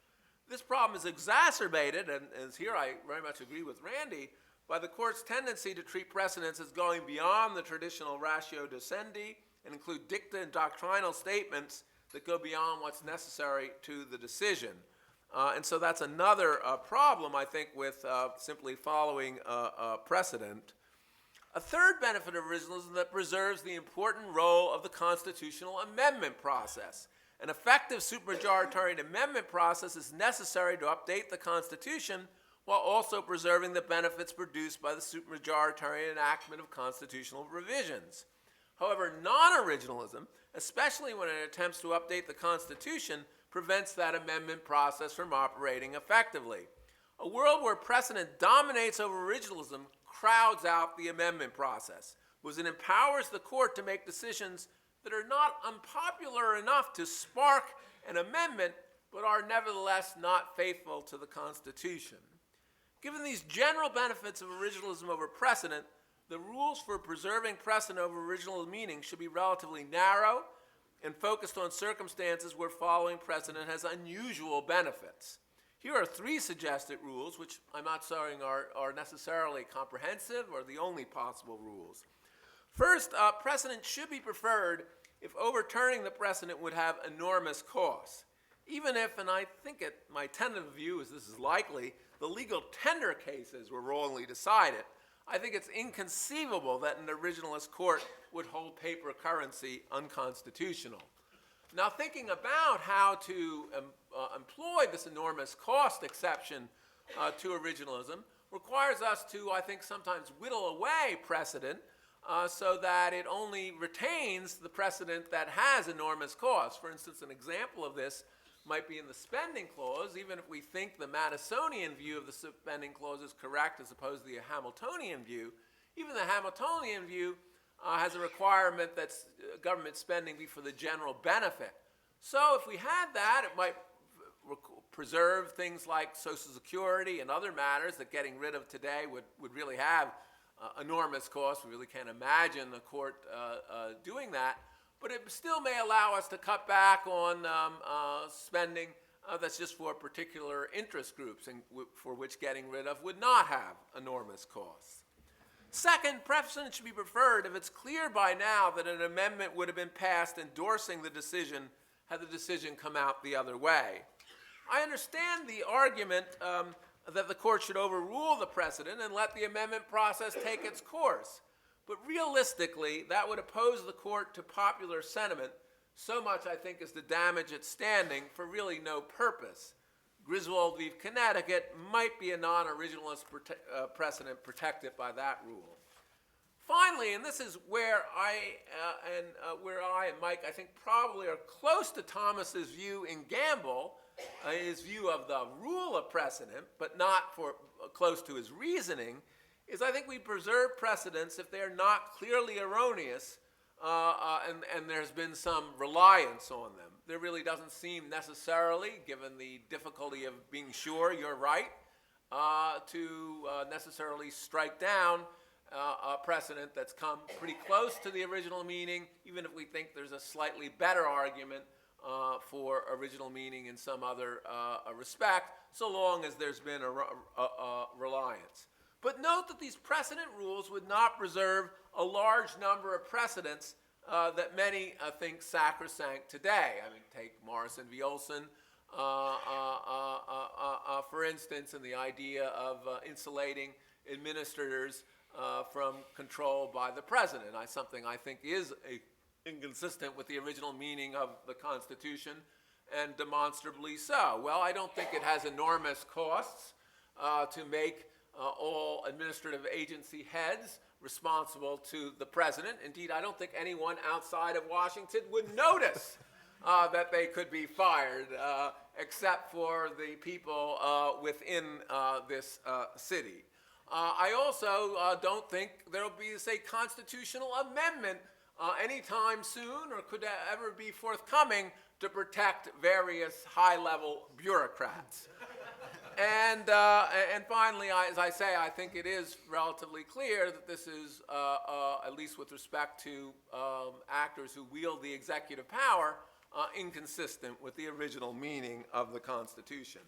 This problem is exacerbated, and as here I very much agree with Randy, by the court's tendency to treat precedents as going beyond the traditional ratio docendi and include dicta and doctrinal statements that go beyond what's necessary to the decision. And so that's another problem, I think, with simply following precedent. A third benefit of originalism that preserves the important role of the constitutional amendment process. An effective supermajority amendment process is necessary to update the Constitution while also preserving the benefits produced by the supermajority enactment of constitutional revisions. However, non-originalism, especially when it attempts to update the Constitution, prevents that amendment process from operating effectively. A world where precedent dominates over originalism crowds out the amendment process, because it empowers the court to make decisions that are not unpopular enough to spark an amendment, but are nevertheless not faithful to the Constitution. Given these general benefits of originalism over precedent, the rules for preserving precedent over original meaning should be relatively narrow and focused on circumstances where following precedent has unusual benefits. Here are 3 suggested rules, which I'm not saying are necessarily comprehensive or the only possible rules. First, precedent should be preferred if overturning the precedent would have enormous costs. Even if, and I think my tentative view is this is likely, the legal tender cases were wrongly decided, I think it's inconceivable that an originalist court would hold paper currency unconstitutional. Now, thinking about how to employ this enormous cost exception to originalism requires us to, I think, sometimes whittle away precedent so that it only retains the precedent that has enormous cost. For instance, an example of this might be in the spending clause. Even if we think the Madisonian view of the spending clause is correct as opposed to the Hamiltonian view, even the Hamiltonian view has a requirement that government spending be for the general benefit. So if we had that, it might preserve things like Social Security and other matters that getting rid of today would really have enormous costs. We really can't imagine the court doing that. But it still may allow us to cut back on spending that's just for particular interest groups and for which getting rid of would not have enormous costs. Second, precedent should be preferred if it's clear by now that an amendment would have been passed endorsing the decision had the decision come out the other way. I understand the argument that the court should overrule the precedent and let the amendment process take its course. But realistically, that would oppose the court to popular sentiment so much, I think, as to damage its standing for really no purpose. Griswold v. Connecticut might be a non-originalist precedent protected by that rule. Finally, and this is where I and Mike, I think, probably are close to Thomas's view in Gamble, his view of the rule of precedent, but not close to his reasoning, is I think we preserve precedents if they are not clearly erroneous and there's been some reliance on them. There really doesn't seem necessarily, given the difficulty of being sure you're right, to necessarily strike down a precedent that's come pretty close to the original meaning, even if we think there's a slightly better argument for original meaning in some other respect, so long as there's been a reliance. But note that these precedent rules would not preserve a large number of precedents that many think sacrosanct today. I mean, take Morrison v. Olson, for instance, and the idea of insulating administrators from control by the president. Something I think is inconsistent with the original meaning of the Constitution, and demonstrably so. Well, I don't think it has enormous costs to make all administrative agency heads responsible to the president. Indeed, I don't think anyone outside of Washington would notice that they could be fired, except for the people within this city. I also don't think there will be, say, constitutional amendment anytime soon or could ever be forthcoming to protect various high-level bureaucrats. And finally, as I say, I think it is relatively clear that this is, at least with respect to actors who wield the executive power, inconsistent with the original meaning of the Constitution.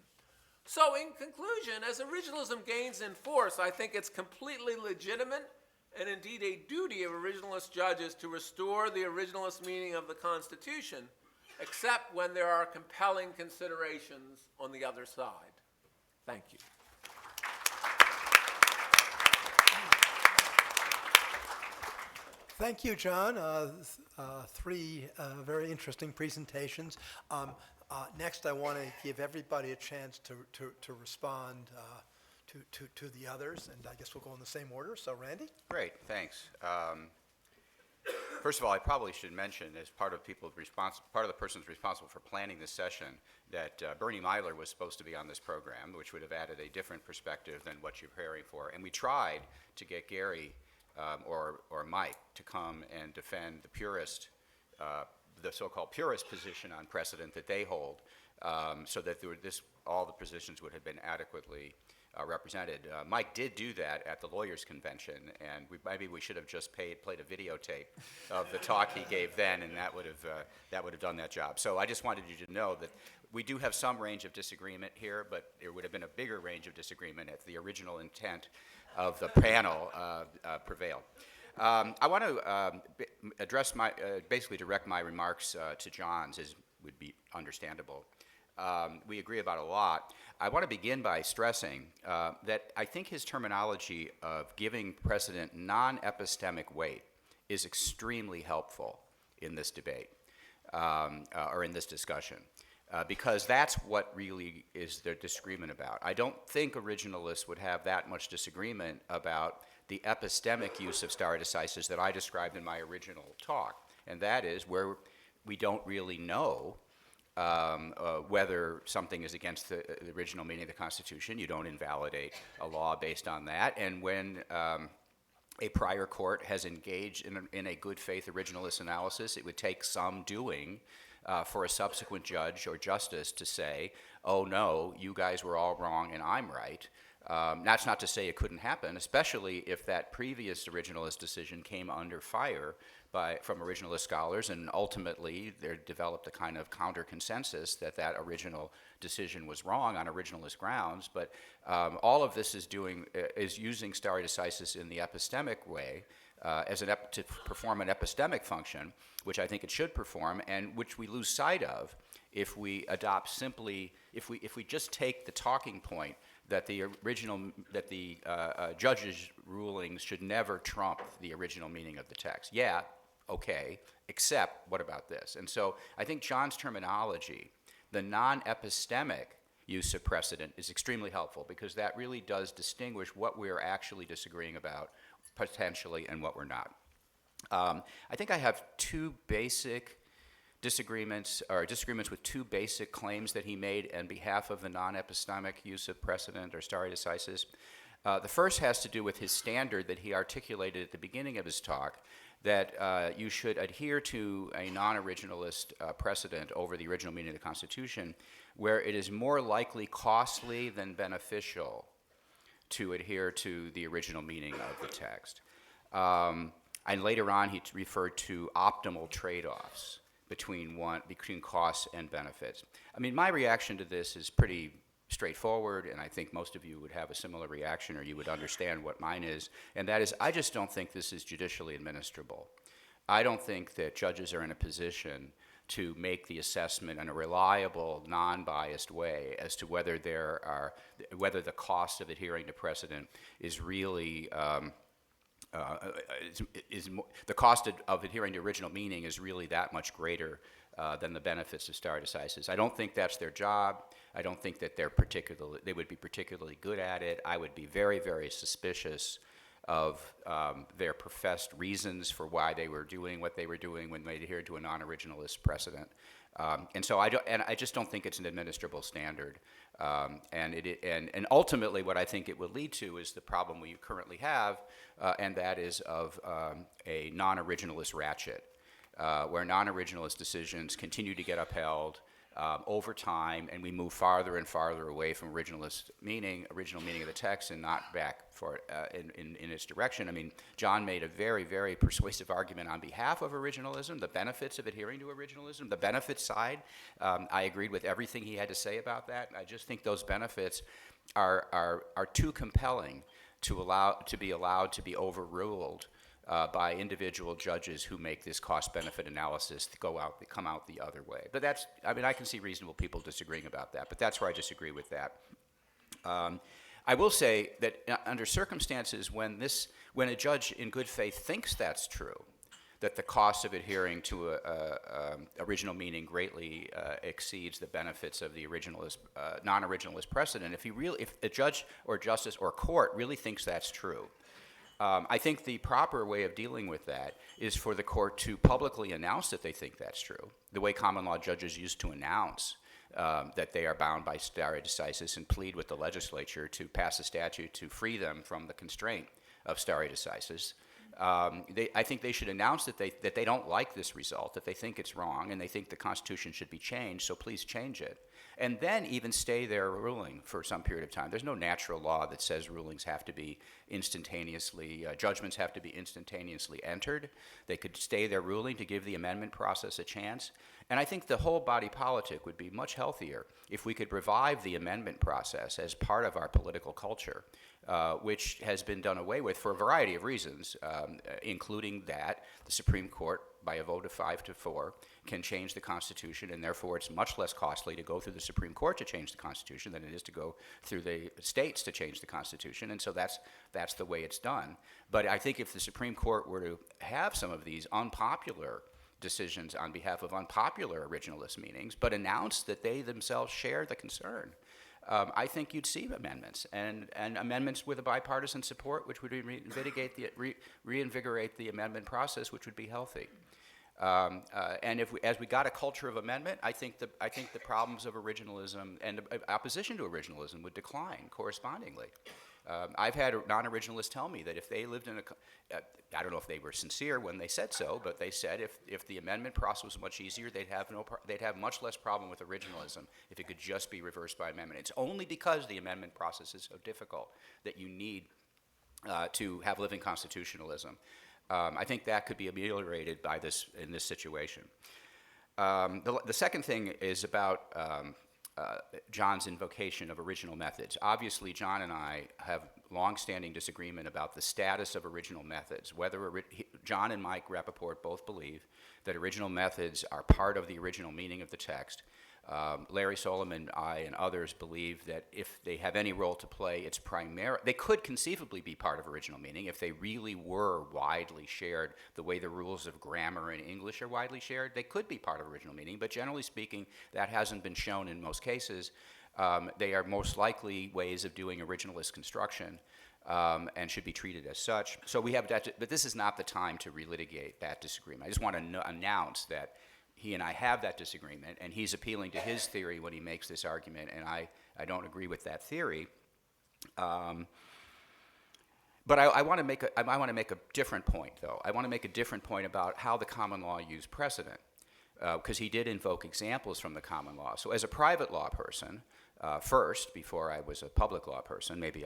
So in conclusion, as originalism gains in force, I think it's completely legitimate and indeed a duty of originalist judges to restore the originalist meaning of the Constitution, except when there are compelling considerations on the other side. Thank you. Thank you, John. Three very interesting presentations. Next, I want to give everybody a chance to respond to the others, and I guess we'll go in the same order. So, Randy? Great, thanks. First of all, I probably should mention, as part of the persons responsible for planning this session, that Bernie Myler was supposed to be on this program, which would have added a different perspective than what you're preparing for. And we tried to get Gary or Mike to come and defend the purist, the so-called purist position on precedent that they hold, so that all the positions would have been adequately represented. Mike did do that at the lawyers' convention, and maybe we should have just played a videotape of the talk he gave then, and that would have done that job. So I just wanted you to know that we do have some range of disagreement here, but there would have been a bigger range of disagreement if the original intent of the panel prevailed. I want to address basically direct my remarks to John's, as would be understandable. We agree about a lot. I want to begin by stressing that I think his terminology of giving precedent non-epistemic weight is extremely helpful in this debate or in this discussion, because that's what really is their disagreement about. I don't think originalists would have that much disagreement about the epistemic use of stare decisis that I described in my original talk, and that is where we don't really know whether something is against the original meaning of the Constitution. You don't invalidate a law based on that. And when a prior court has engaged in a good faith originalist analysis, it would take some doing for a subsequent judge or justice to say, oh no, you guys were all wrong and I'm right. That's not to say it couldn't happen, especially if that previous originalist decision came under fire from originalist scholars, and ultimately there developed a kind of counter consensus that original decision was wrong on originalist grounds. But all of this is using stare decisis in the epistemic way to perform an epistemic function, which I think it should perform, and which we lose sight of if we adopt if we just take the talking point that the judge's rulings should never trump the original meaning of the text. Yeah, okay, except what about this? And so I think John's terminology, the non-epistemic use of precedent, is extremely helpful, because that really does distinguish what we're actually disagreeing about potentially and what we're not. I think I have two basic disagreements with two basic claims that he made on behalf of the non-epistemic use of precedent or stare decisis. The first has to do with his standard that he articulated at the beginning of his talk, that you should adhere to a non-originalist precedent over the original meaning of the Constitution, where it is more likely costly than beneficial to adhere to the original meaning of the text. And later on, he referred to optimal trade-offs between costs and benefits. I mean, my reaction to this is pretty straightforward, and I think most of you would have a similar reaction, or you would understand what mine is, and that is, I just don't think this is judicially administrable. I don't think that judges are in a position to make the assessment in a reliable, non-biased way as to whether the cost of adhering to precedent is really the cost of adhering to original meaning is really that much greater than the benefits of stare decisis. I don't think that's their job. I don't think that they would be particularly good at it. I would be very, very suspicious of their professed reasons for why they were doing what they were doing when they adhered to a non-originalist precedent. And so I just don't think it's an administrable standard. And ultimately, what I think it will lead to is the problem we currently have, and that is of a non-originalist ratchet, where non-originalist decisions continue to get upheld over time, and we move farther and farther away from original meaning of the text, and not back for in its direction. I mean, John made a very, very persuasive argument on behalf of originalism, the benefits of adhering to originalism, the benefits side. I agreed with everything he had to say about that. I just think those benefits are too compelling to be allowed to be overruled by individual judges who make this cost-benefit analysis come out the other way. But that's, I mean, I can see reasonable people disagreeing about that, but that's where I disagree with that. I will say that under circumstances when a judge in good faith thinks that's true, that the cost of adhering to original meaning greatly exceeds the benefits of the originalist, non-originalist precedent, if a judge or justice or court really thinks that's true, I think the proper way of dealing with that is for the court to publicly announce that they think that's true, the way common law judges used to announce that they are bound by stare decisis and plead with the legislature to pass a statute to free them from the constraint of stare decisis. I think they should announce that they don't like this result, that they think it's wrong, and they think the Constitution should be changed, so please change it. And then even stay their ruling for some period of time. There's no natural law that says rulings have to be instantaneously, judgments have to be instantaneously entered. They could stay their ruling to give the amendment process a chance. And I think the whole body politic would be much healthier if we could revive the amendment process as part of our political culture, which has been done away with for a variety of reasons, including that the Supreme Court, by a vote of 5-4, can change the Constitution, and therefore it's much less costly to go through the Supreme Court to change the Constitution than it is to go through the states to change the Constitution, and so that's the way it's done. But I think if the Supreme Court were to have some of these unpopular decisions on behalf of unpopular originalist meanings, but announce that they themselves share the concern, I think you'd see amendments, and amendments with a bipartisan support, which would reinvigorate the amendment process, which would be healthy. And as we got a culture of amendment, I think the problems of originalism and opposition to originalism would decline correspondingly. I've had non-originalists tell me that if they lived in I don't know if they were sincere when they said so, but they said if the amendment process was much easier, they'd have much less problem with originalism if it could just be reversed by amendment. It's only because the amendment process is so difficult that you need to have living constitutionalism. I think that could be ameliorated by this in this situation. The second thing is about John's invocation of original methods. Obviously, John and I have long-standing disagreement about the status of original methods. John and Mike Rappaport both believe that original methods are part of the original meaning of the text. Larry Solomon, I, and others believe that if they have any role to play, they could conceivably be part of original meaning if they really were widely shared the way the rules of grammar in English are widely shared. They could be part of original meaning, but generally speaking, that hasn't been shown in most cases. They are most likely ways of doing originalist construction and should be treated as such. So we have that, but this is not the time to relitigate that disagreement. I just want to announce that he and I have that disagreement, and he's appealing to his theory when he makes this argument, and I don't agree with that theory. But I want to make a different point, though. I want to make a different point about how the common law used precedent, because he did invoke examples from the common law. So as a private law person, first, before I was a public law person, maybe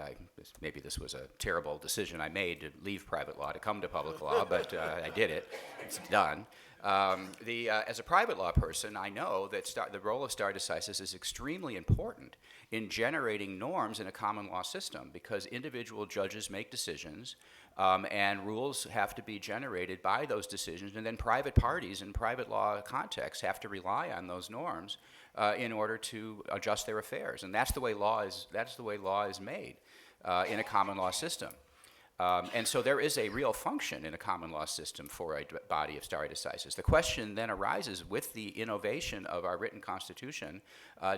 this was a terrible decision I made to leave private law to come to public law, but I did it. It's done. As a private law person, I know that the role of stare decisis is extremely important in generating norms in a common law system, because individual judges make decisions and rules have to be generated by those decisions, and then private parties in private law contexts have to rely on those norms in order to adjust their affairs, and that's the way law is made in a common law system. And so there is a real function in a common law system for a body of stare decisis. The question then arises, with the innovation of our written Constitution,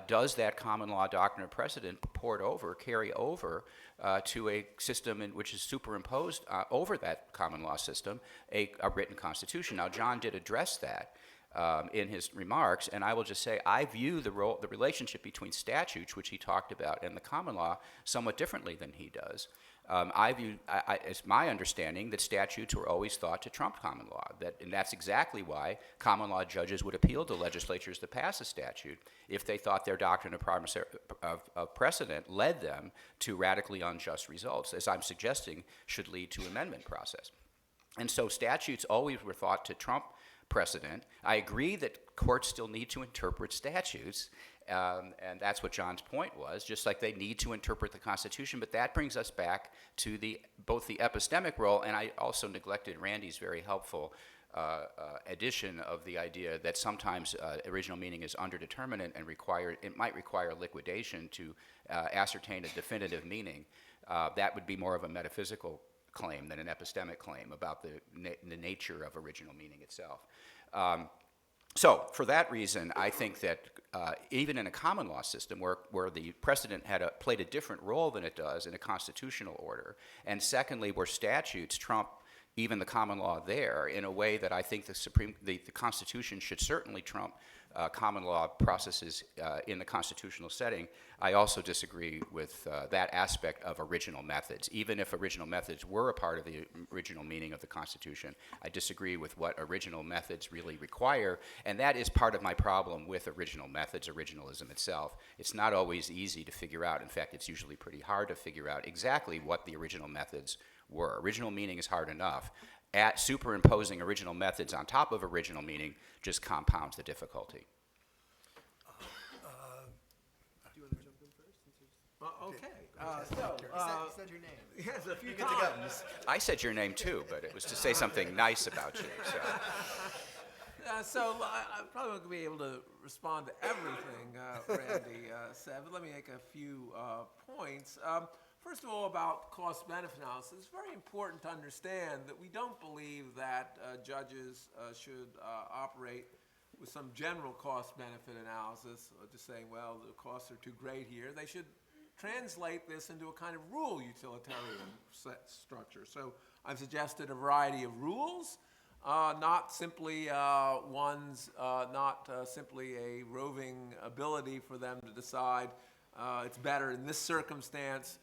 does that common law doctrine of precedent carry over to a system which is superimposed over that common law system, a written Constitution? Now, John did address that in his remarks, and I will just say I view the relationship between statutes, which he talked about, and the common law somewhat differently than he does. It's my understanding that statutes were always thought to trump common law, and that's exactly why common law judges would appeal to legislatures to pass a statute if they thought their doctrine of precedent led them to radically unjust results, as I'm suggesting should lead to amendment process. And so statutes always were thought to trump precedent. I agree that courts still need to interpret statutes, and that's what John's point was, just like they need to interpret the Constitution. But that brings us back to both the epistemic role, and I also neglected Randy's very helpful addition of the idea that sometimes original meaning is underdeterminate and it might require liquidation to ascertain a definitive meaning. That would be more of a metaphysical claim than an epistemic claim about the nature of original meaning itself. So for that reason, I think that even in a common law system where the precedent played a different role than it does in a constitutional order, and secondly, where statutes trump even the common law there in a way that I think the Constitution should certainly trump common law processes in the constitutional setting, I also disagree with that aspect of original methods. Even if original methods were a part of the original meaning of the Constitution, I disagree with what original methods really require, and that is part of my problem with original methods, originalism itself. It's not always easy to figure out. In fact, it's usually pretty hard to figure out exactly what the original methods were. Original meaning is hard enough. Superimposing original methods on top of original meaning just compounds the difficulty. Do you want to jump in first? Okay. You said your name. Yes, a few You're good to go. times. I said your name too, but it was to say something nice about you. So. I probably won't be able to respond to everything Randy said, but let me make a few points. First of all, about cost-benefit analysis, it's very important to understand that we don't believe that judges should operate with some general cost-benefit analysis, just saying, well, the costs are too great here. They should translate this into a kind of rule utilitarian structure. So I've suggested a variety of rules, not simply not simply a roving ability for them to decide it's better in this circumstance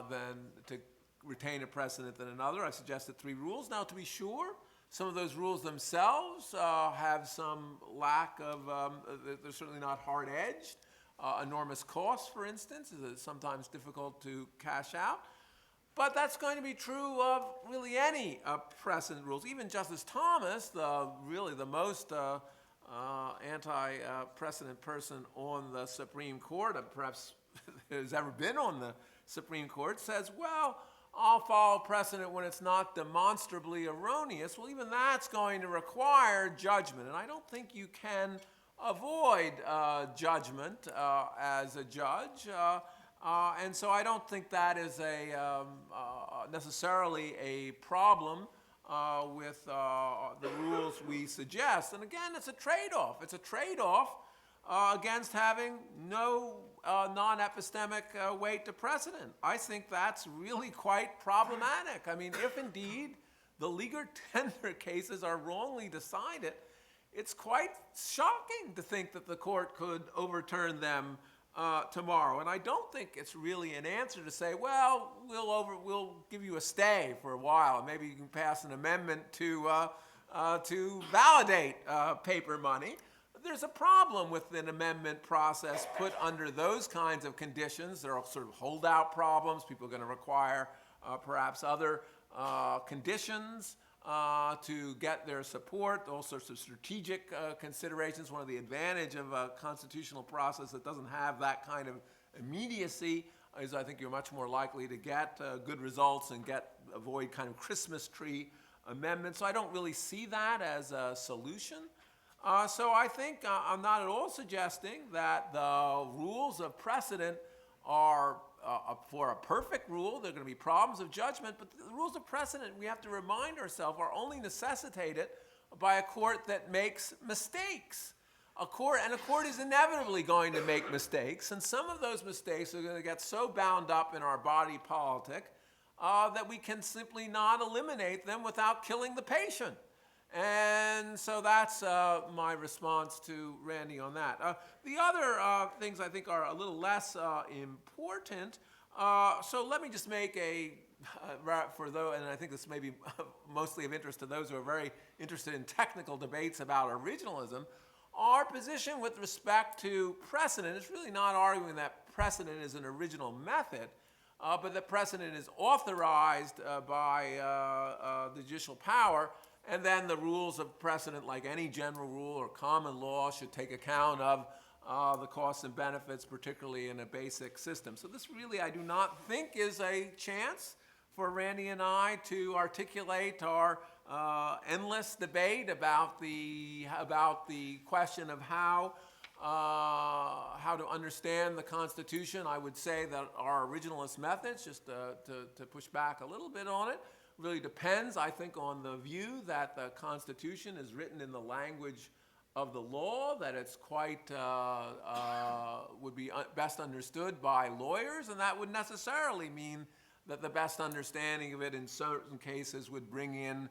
than to retain a precedent than another. I suggested 3 rules. Now, to be sure, some of those rules themselves have some lack of, they're certainly not hard-edged. Enormous cost, for instance, is sometimes difficult to cash out. But that's going to be true of really any precedent rules. Even Justice Thomas, really the most anti-precedent person on the Supreme Court, perhaps has ever been on the Supreme Court, says, well, I'll follow precedent when it's not demonstrably erroneous. Well, even that's going to require judgment. And I don't think you can avoid judgment as a judge. And so I don't think that is necessarily a problem with the rules we suggest. And again, it's a trade-off. It's a trade-off against having no non-epistemic weight to precedent. I think that's really quite problematic. I mean, if indeed the legal tender cases are wrongly decided, it's quite shocking to think that the court could overturn them tomorrow. And I don't think it's really an answer to say, well, we'll give you a stay for a while. Maybe you can pass an amendment to validate paper money. There's a problem with an amendment process put under those kinds of conditions. There are sort of holdout problems. People are going to require perhaps other conditions to get their support, all sorts of strategic considerations. One of the advantages of a constitutional process that doesn't have that kind of immediacy is I think you're much more likely to get good results and avoid kind of Christmas tree amendments. So I don't really see that as a solution. So I think I'm not at all suggesting that the rules of precedent are for a perfect rule. There are going to be problems of judgment, but the rules of precedent, we have to remind ourselves, are only necessitated by a court that makes mistakes. A court is inevitably going to make mistakes, and some of those mistakes are going to get so bound up in our body politic that we can simply not eliminate them without killing the patient. And so that's my response to Randy on that. The other things I think are a little less important. So let me just make a for those, and I think this may be mostly of interest to those who are very interested in technical debates about originalism, our position with respect to precedent is really not arguing that precedent is an original method, but that precedent is authorized by the judicial power, and then the rules of precedent, like any general rule or common law, should take account of the costs and benefits, particularly in a basic system. So this really, I do not think, is a chance for Randy and I to articulate our endless debate about the question of how to understand the Constitution. I would say that our originalist methods, just to push back a little bit on it, really depends, I think, on the view that the Constitution is written in the language of the law, that it's quite, would be best understood by lawyers, and that would necessarily mean that the best understanding of it in certain cases would bring in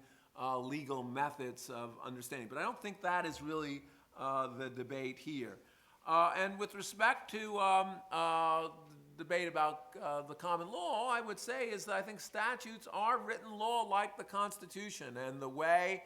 legal methods of understanding. But I don't think that is really the debate here. And with respect to debate about the common law, I would say is that I think statutes are written law like the Constitution, and the way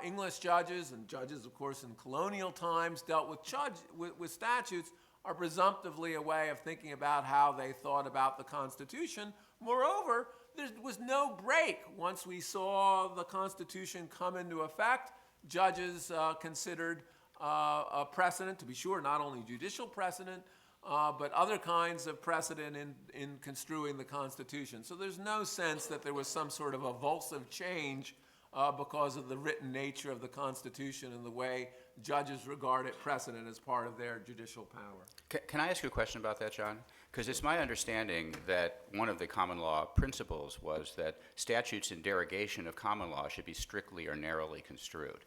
English judges, and judges, of course, in colonial times, dealt with statutes are presumptively a way of thinking about how they thought about the Constitution. Moreover, there was no break once we saw the Constitution come into effect. Judges considered a precedent, to be sure, not only judicial precedent, but other kinds of precedent in construing the Constitution. So there's no sense that there was some sort of evulsive change because of the written nature of the Constitution and the way judges regarded precedent as part of their judicial power. Can I ask you a question about that, John? Because it's my understanding that one of the common law principles was that statutes in derogation of common law should be strictly or narrowly construed.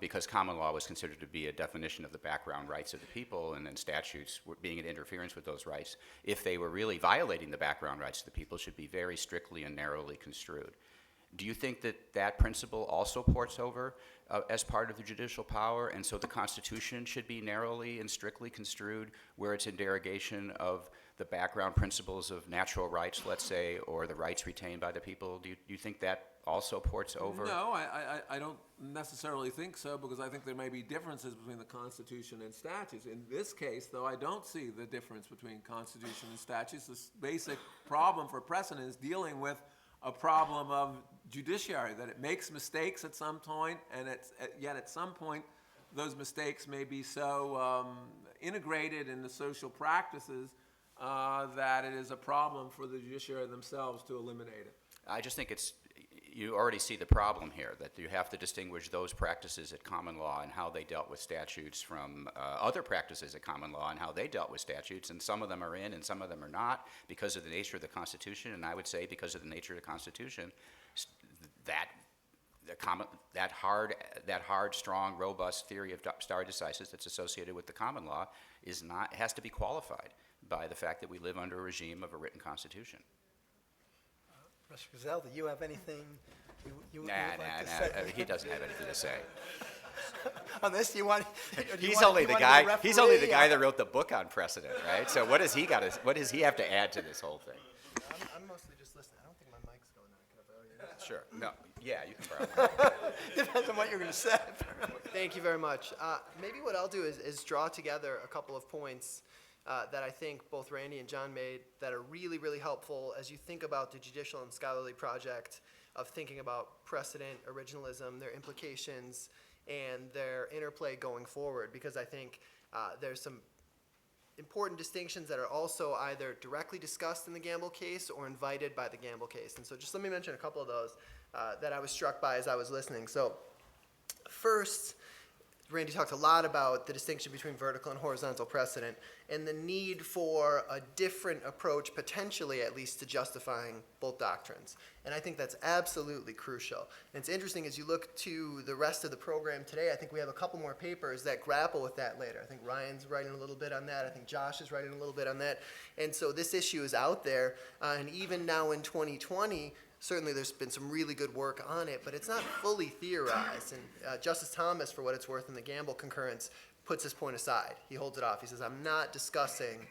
Because common law was considered to be a definition of the background rights of the people, and then statutes were being an interference with those rights, if they were really violating the background rights of the people, should be very strictly and narrowly construed. Do you think that that principle also ports over as part of the judicial power, and so the Constitution should be narrowly and strictly construed where it's in derogation of the background principles of natural rights, let's say, or the rights retained by the people? Do you think that also ports over? No, I don't necessarily think so, because I think there may be differences between the Constitution and statutes. In this case, though, I don't see the difference between Constitution and statutes. This basic problem for precedent is dealing with a problem of judiciary, that it makes mistakes at some point, and yet at some point those mistakes may be so integrated into social practices that it is a problem for the judiciary themselves to eliminate it. I just think you already see the problem here, that you have to distinguish those practices at common law and how they dealt with statutes from other practices at common law and how they dealt with statutes, and some of them are in and some of them are not because of the nature of the Constitution, and I would say because of the nature of the Constitution, that hard, strong, robust theory of stare decisis that's associated with the common law has to be qualified by the fact that we live under a regime of a written Constitution. Mr. Gazelle, do you have anything you would like to Nah. say? He doesn't have anything to say. On this, do you want? He's only the guy that wrote the book on precedent, right? So what does he have to add to this whole thing? I'm mostly just listening. I don't think my mic's going on. Can I borrow yours? Sure. No. Yeah, you can borrow mine. Depends on what you're going to say. Thank you very much. Maybe what I'll do is draw together a couple of points that I think both Randy and John made that are really, really helpful as you think about the judicial and scholarly project of thinking about precedent, originalism, their implications, and their interplay going forward, because I think there's some important distinctions that are also either directly discussed in the Gamble case or invited by the Gamble case. And so just let me mention a couple of those that I was struck by as I was listening. So first, Randy talked a lot about the distinction between vertical and horizontal precedent and the need for a different approach, potentially at least, to justifying both doctrines. And I think that's absolutely crucial. And it's interesting as you look to the rest of the program today, I think we have a couple more papers that grapple with that later. I think Ryan's writing a little bit on that. I think Josh is writing a little bit on that. And so this issue is out there. And even now in 2020, certainly there's been some really good work on it, but it's not fully theorized. And Justice Thomas, for what it's worth, in the Gamble concurrence, puts his point aside. He holds it off. He says, I'm not discussing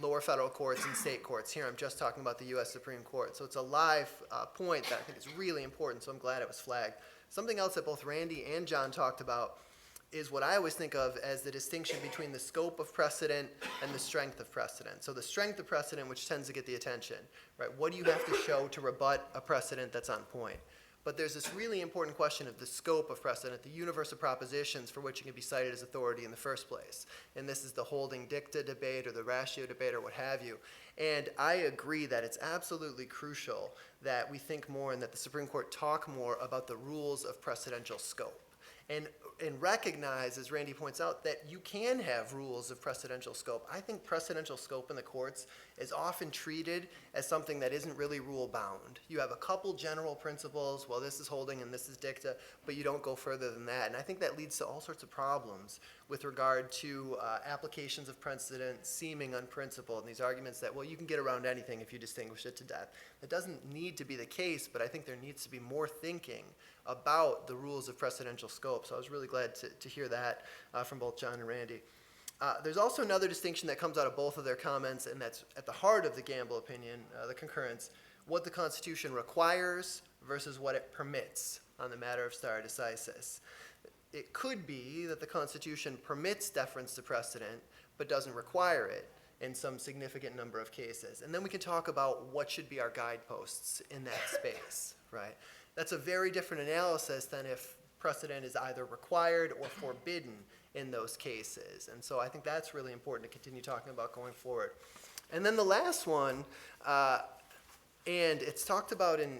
lower federal courts and state courts here. I'm just talking about the U.S. Supreme Court. So it's a live point that I think is really important, so I'm glad it was flagged. Something else that both Randy and John talked about is what I always think of as the distinction between the scope of precedent and the strength of precedent. So the strength of precedent, which tends to get the attention, right? What do you have to show to rebut a precedent that's on point? But there's this really important question of the scope of precedent, the universe of propositions for which it can be cited as authority in the first place. And this is the holding dicta debate or the ratio debate or what have you. And I agree that it's absolutely crucial that we think more and that the Supreme Court talk more about the rules of precedential scope. And recognize, as Randy points out, that you can have rules of precedential scope. I think precedential scope in the courts is often treated as something that isn't really rule-bound. You have a couple general principles, well, this is holding and this is dicta, but you don't go further than that. And I think that leads to all sorts of problems with regard to applications of precedent seeming unprincipled, and these arguments that, well, you can get around anything if you distinguish it to death. It doesn't need to be the case, but I think there needs to be more thinking about the rules of precedential scope. So I was really glad to hear that from both John and Randy. There's also another distinction that comes out of both of their comments, and that's at the heart of the Gamble opinion, the concurrence, what the Constitution requires versus what it permits on the matter of stare decisis. It could be that the Constitution permits deference to precedent, but doesn't require it in some significant number of cases. And then we can talk about what should be our guideposts in that space, right? That's a very different analysis than if precedent is either required or forbidden in those cases. And so I think that's really important to continue talking about going forward. And then the last one, and it's talked about in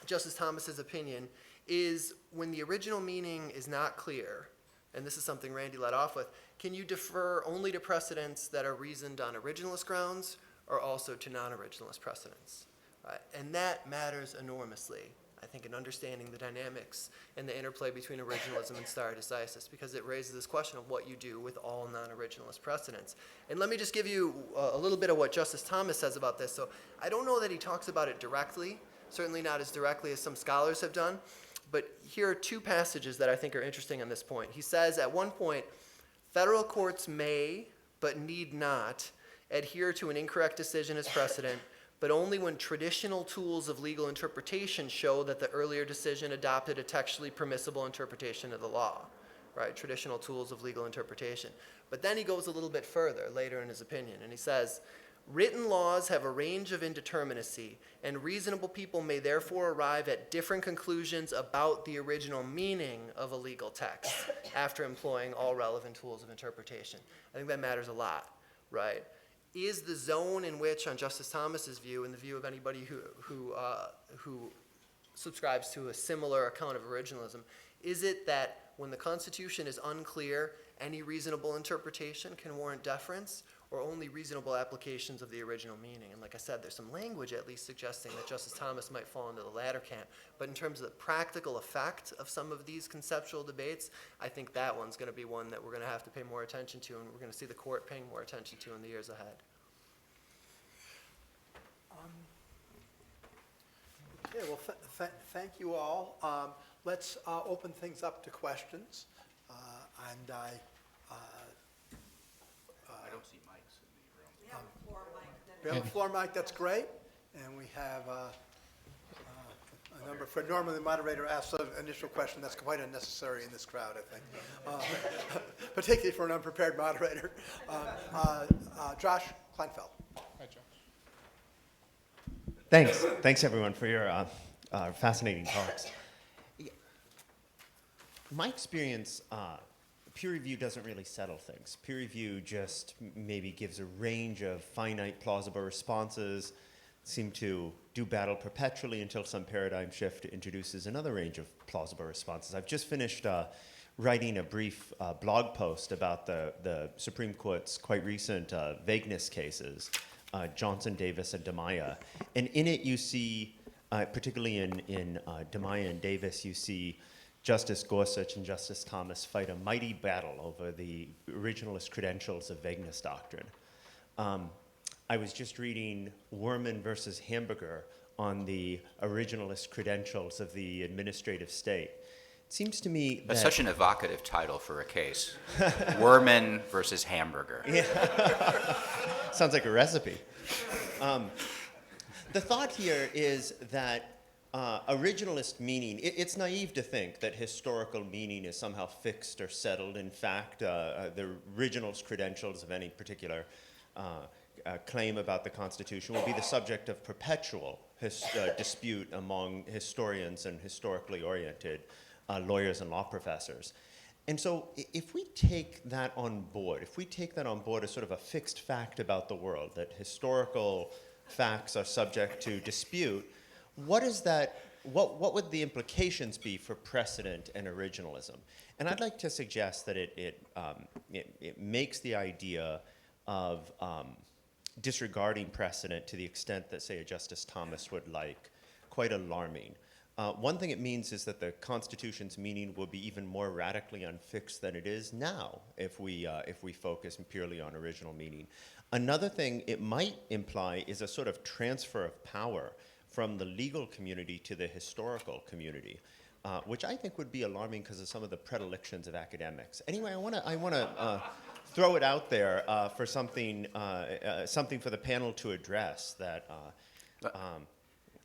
Justice Thomas's opinion, is when the original meaning is not clear, and this is something Randy led off with, can you defer only to precedents that are reasoned on originalist grounds or also to non-originalist precedents? And that matters enormously, I think, in understanding the dynamics and the interplay between originalism and stare decisis, because it raises this question of what you do with all non-originalist precedents. And let me just give you a little bit of what Justice Thomas says about this. So I don't know that he talks about it directly, certainly not as directly as some scholars have done, but here are two passages that I think are interesting on this point. He says at one point, federal courts may, but need not, adhere to an incorrect decision as precedent, but only when traditional tools of legal interpretation show that the earlier decision adopted a textually permissible interpretation of the law, right? Traditional tools of legal interpretation. But then he goes a little bit further later in his opinion, and he says, written laws have a range of indeterminacy, and reasonable people may therefore arrive at different conclusions about the original meaning of a legal text after employing all relevant tools of interpretation. I think that matters a lot, right? Is the zone in which, on Justice Thomas's view, and the view of anybody who subscribes to a similar account of originalism, is it that when the Constitution is unclear, any reasonable interpretation can warrant deference, or only reasonable applications of the original meaning? And like I said, there's some language at least suggesting that Justice Thomas might fall into the latter camp. But in terms of the practical effect of some of these conceptual debates, I think that one's going to be one that we're going to have to pay more attention to, and we're going to see the court paying more attention to in the years ahead. Okay, well, thank you all. Let's open things up to questions. And I don't see mics in the room. We have a floor mic. we have a floor mic, that's great. And we have a number, for normally the moderator asks an initial question that's quite unnecessary in this crowd, I think. Particularly for an unprepared moderator. Josh Kleinfeld. Hi, Josh. Thanks everyone for your fascinating talks. My experience, peer review doesn't really settle things. Peer review just maybe gives a range of finite, plausible responses, seem to do battle perpetually until some paradigm shift introduces another range of plausible responses. I've just finished writing a brief blog post about the Supreme Court's quite recent vagueness cases, Johnson, Davis, and DiMaia. And in it you see, particularly in DiMaia and Davis, you see Justice Gorsuch and Justice Thomas fight a mighty battle over the originalist credentials of vagueness doctrine. I was just reading Worman versus Hamburger on the originalist credentials of the administrative state. seems to me That's that such an evocative title for a case. Werman versus hamburger. sounds like a recipe. The thought here is that originalist meaning, it's naive to think that historical meaning is somehow fixed or settled. In fact, the original's credentials of any particular claim about the Constitution will be the subject of perpetual dispute among historians and historically oriented lawyers and law professors. And so if we take that on board, as sort of a fixed fact about the world, that historical facts are subject to dispute, what would the implications be for precedent and originalism? And I'd like to suggest that it makes the idea of disregarding precedent to the extent that, say, a Justice Thomas would like, quite alarming. One thing it means is that the Constitution's meaning will be even more radically unfixed than it is now if we focus purely on original meaning. Another thing it might imply is a sort of transfer of power from the legal community to the historical community, which I think would be alarming because of some of the predilections of academics. Anyway, I want to throw it out there for something for the panel to address.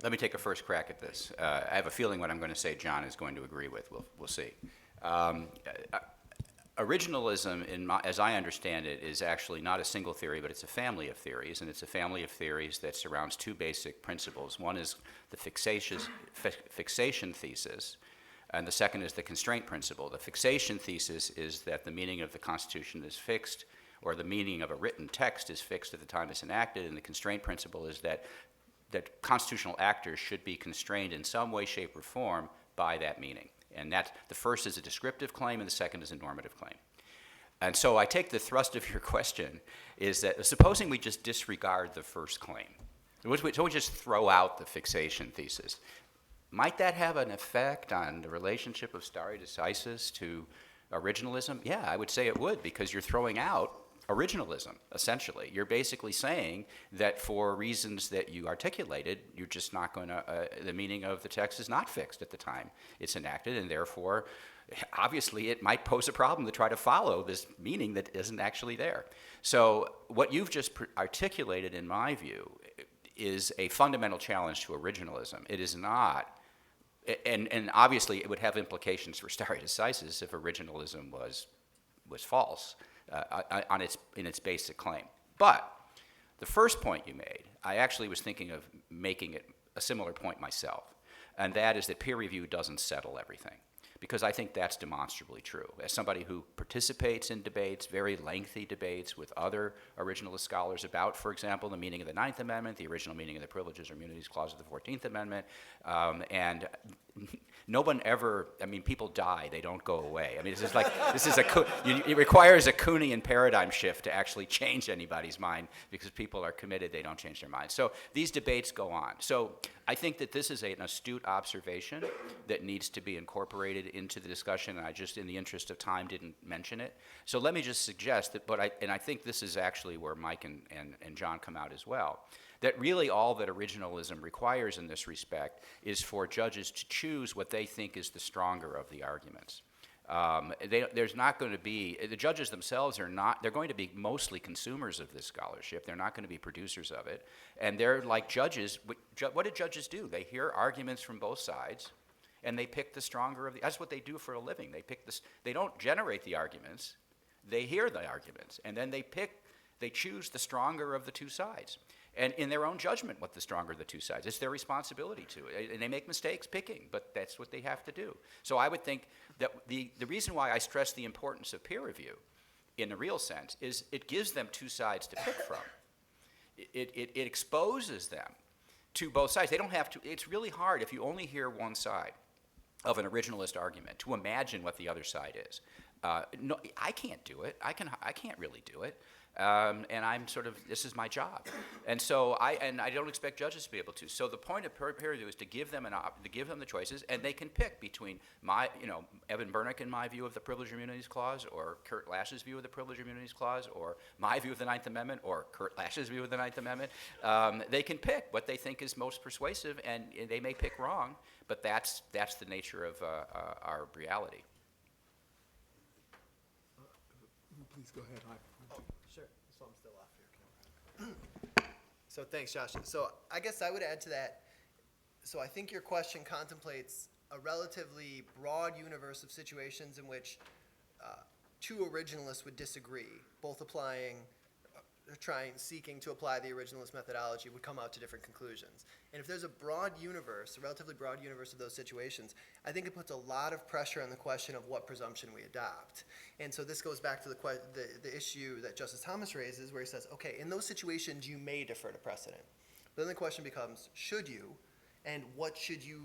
Let me take a first crack at this. I have a feeling what I'm going to say John is going to agree with. We'll see. Originalism, as I understand it, is actually not a single theory, but it's a family of theories, and it's a family of theories that surrounds two basic principles. One is the fixation thesis, and the second is the constraint principle. The fixation thesis is that the meaning of the Constitution is fixed, or the meaning of a written text is fixed at the time it's enacted, and the constraint principle is that constitutional actors should be constrained in some way, shape, or form by that meaning. And that the first is a descriptive claim and the second is a normative claim. And so I take the thrust of your question is that supposing we just disregard the first claim, so we just throw out the fixation thesis, might that have an effect on the relationship of stare decisis to originalism? Yeah, I would say it would, because you're throwing out originalism, essentially. You're basically saying that for reasons that you articulated, you're just not going to, the meaning of the text is not fixed at the time it's enacted, and therefore, obviously, it might pose a problem to try to follow this meaning that isn't actually there. So what you've just articulated, in my view, is a fundamental challenge to originalism. It is not, and obviously it would have implications for stare decisis if originalism was false. In its basic claim. But the first point you made, I actually was thinking of making it a similar point myself, and that is that peer review doesn't settle everything, because I think that's demonstrably true. As somebody who participates in debates, very lengthy debates with other originalist scholars about, for example, the meaning of the Ninth Amendment, the original meaning of the Privileges or Immunities Clause of the 14th Amendment, and no one ever, people die, they don't go away. It requires a Kuhnian paradigm shift to actually change anybody's mind, because people are committed, they don't change their minds. So these debates go on. So I think that this is an astute observation that needs to be incorporated into the discussion, and I just, in the interest of time, didn't mention it. So let me just suggest that, and I think this is actually where Mike and John come out as well, that really all that originalism requires in this respect is for judges to choose what they think is the stronger of the arguments. There's not going to be, the judges themselves are not, they're going to be mostly consumers of this scholarship. They're not going to be producers of it. And they're like judges. What do judges do? They hear arguments from both sides, and they pick the stronger of the, that's what they do for a living. They don't generate the arguments, they hear the arguments, and then they choose the stronger of the two sides. And in their own judgment, what the stronger of the two sides. It's their responsibility to. And they make mistakes picking, but that's what they have to do. So I would think that the reason why I stress the importance of peer review in the real sense is it gives them two sides to pick from. It exposes them to both sides. They don't have to, it's really hard if you only hear one side of an originalist argument to imagine what the other side is. No, I can't do it. I can't really do it. and I'm sort of, this is my job. And so I don't expect judges to be able to. So the point of peer review is to give them to give them the choices, and they can pick between Evan Bernick and my view of the Privilege and Immunities Clause, or Kurt Lash's view of the Privilege and Immunities Clause, or my view of the Ninth Amendment, or Kurt Lash's view of the Ninth Amendment. They can pick what they think is most persuasive, and they may pick wrong, but that's the nature of our reality. Please go ahead. Sure, so I'm still off your camera. So thanks, Josh. So I guess I would add to that, so I think your question contemplates a relatively broad universe of situations in which two originalists would disagree, both seeking to apply the originalist methodology would come out to different conclusions. And if there's a relatively broad universe of those situations, I think it puts a lot of pressure on the question of what presumption we adopt. And so this goes back to the issue that Justice Thomas raises, where he says, okay, in those situations you may defer to precedent. But then the question becomes, should you? And what should you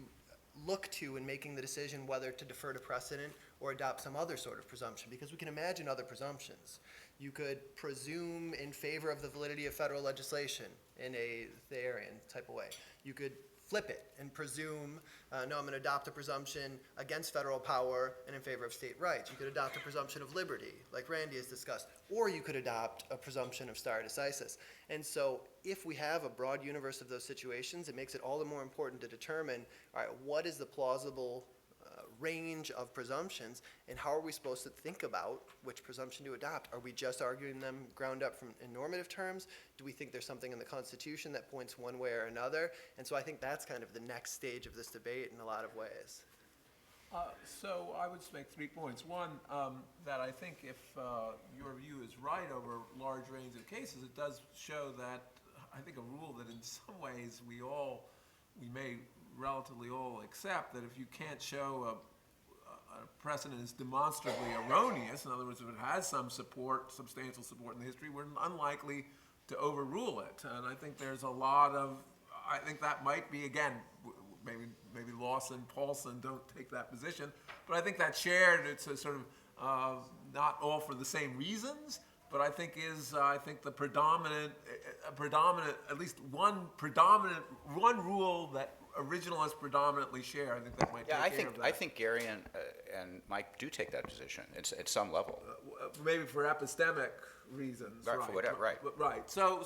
look to in making the decision whether to defer to precedent or adopt some other sort of presumption? Because we can imagine other presumptions. You could presume in favor of the validity of federal legislation in a Thayerian type of way. You could flip it and presume, no, I'm going to adopt a presumption against federal power and in favor of state rights. You could adopt a presumption of liberty, like Randy has discussed, or you could adopt a presumption of stare decisis. And so if we have a broad universe of those situations, it makes it all the more important to determine, all right, what is the plausible range of presumptions, and how are we supposed to think about which presumption to adopt? Are we just arguing them ground up in normative terms? Do we think there's something in the Constitution that points one way or another? And so I think that's kind of the next stage of this debate in a lot of ways. So I would make 3 points. One, that I think if your view is right over a large range of cases, it does show that, I think, a rule that in some ways we may relatively all accept, that if you can't show a precedent is demonstrably erroneous, in other words, if it has some support, substantial support in the history, we're unlikely to overrule it. And I think there's a lot of, I think that might be, again, maybe Lawson, Paulson don't take that position, but I think that's shared. It's a sort of not all for the same reasons, but I think the predominant, at least one rule that originalists predominantly share. I think that might take care of that. I think Gary and Mike do take that position at some level. Maybe for epistemic reasons. Right, for whatever, right. Right. So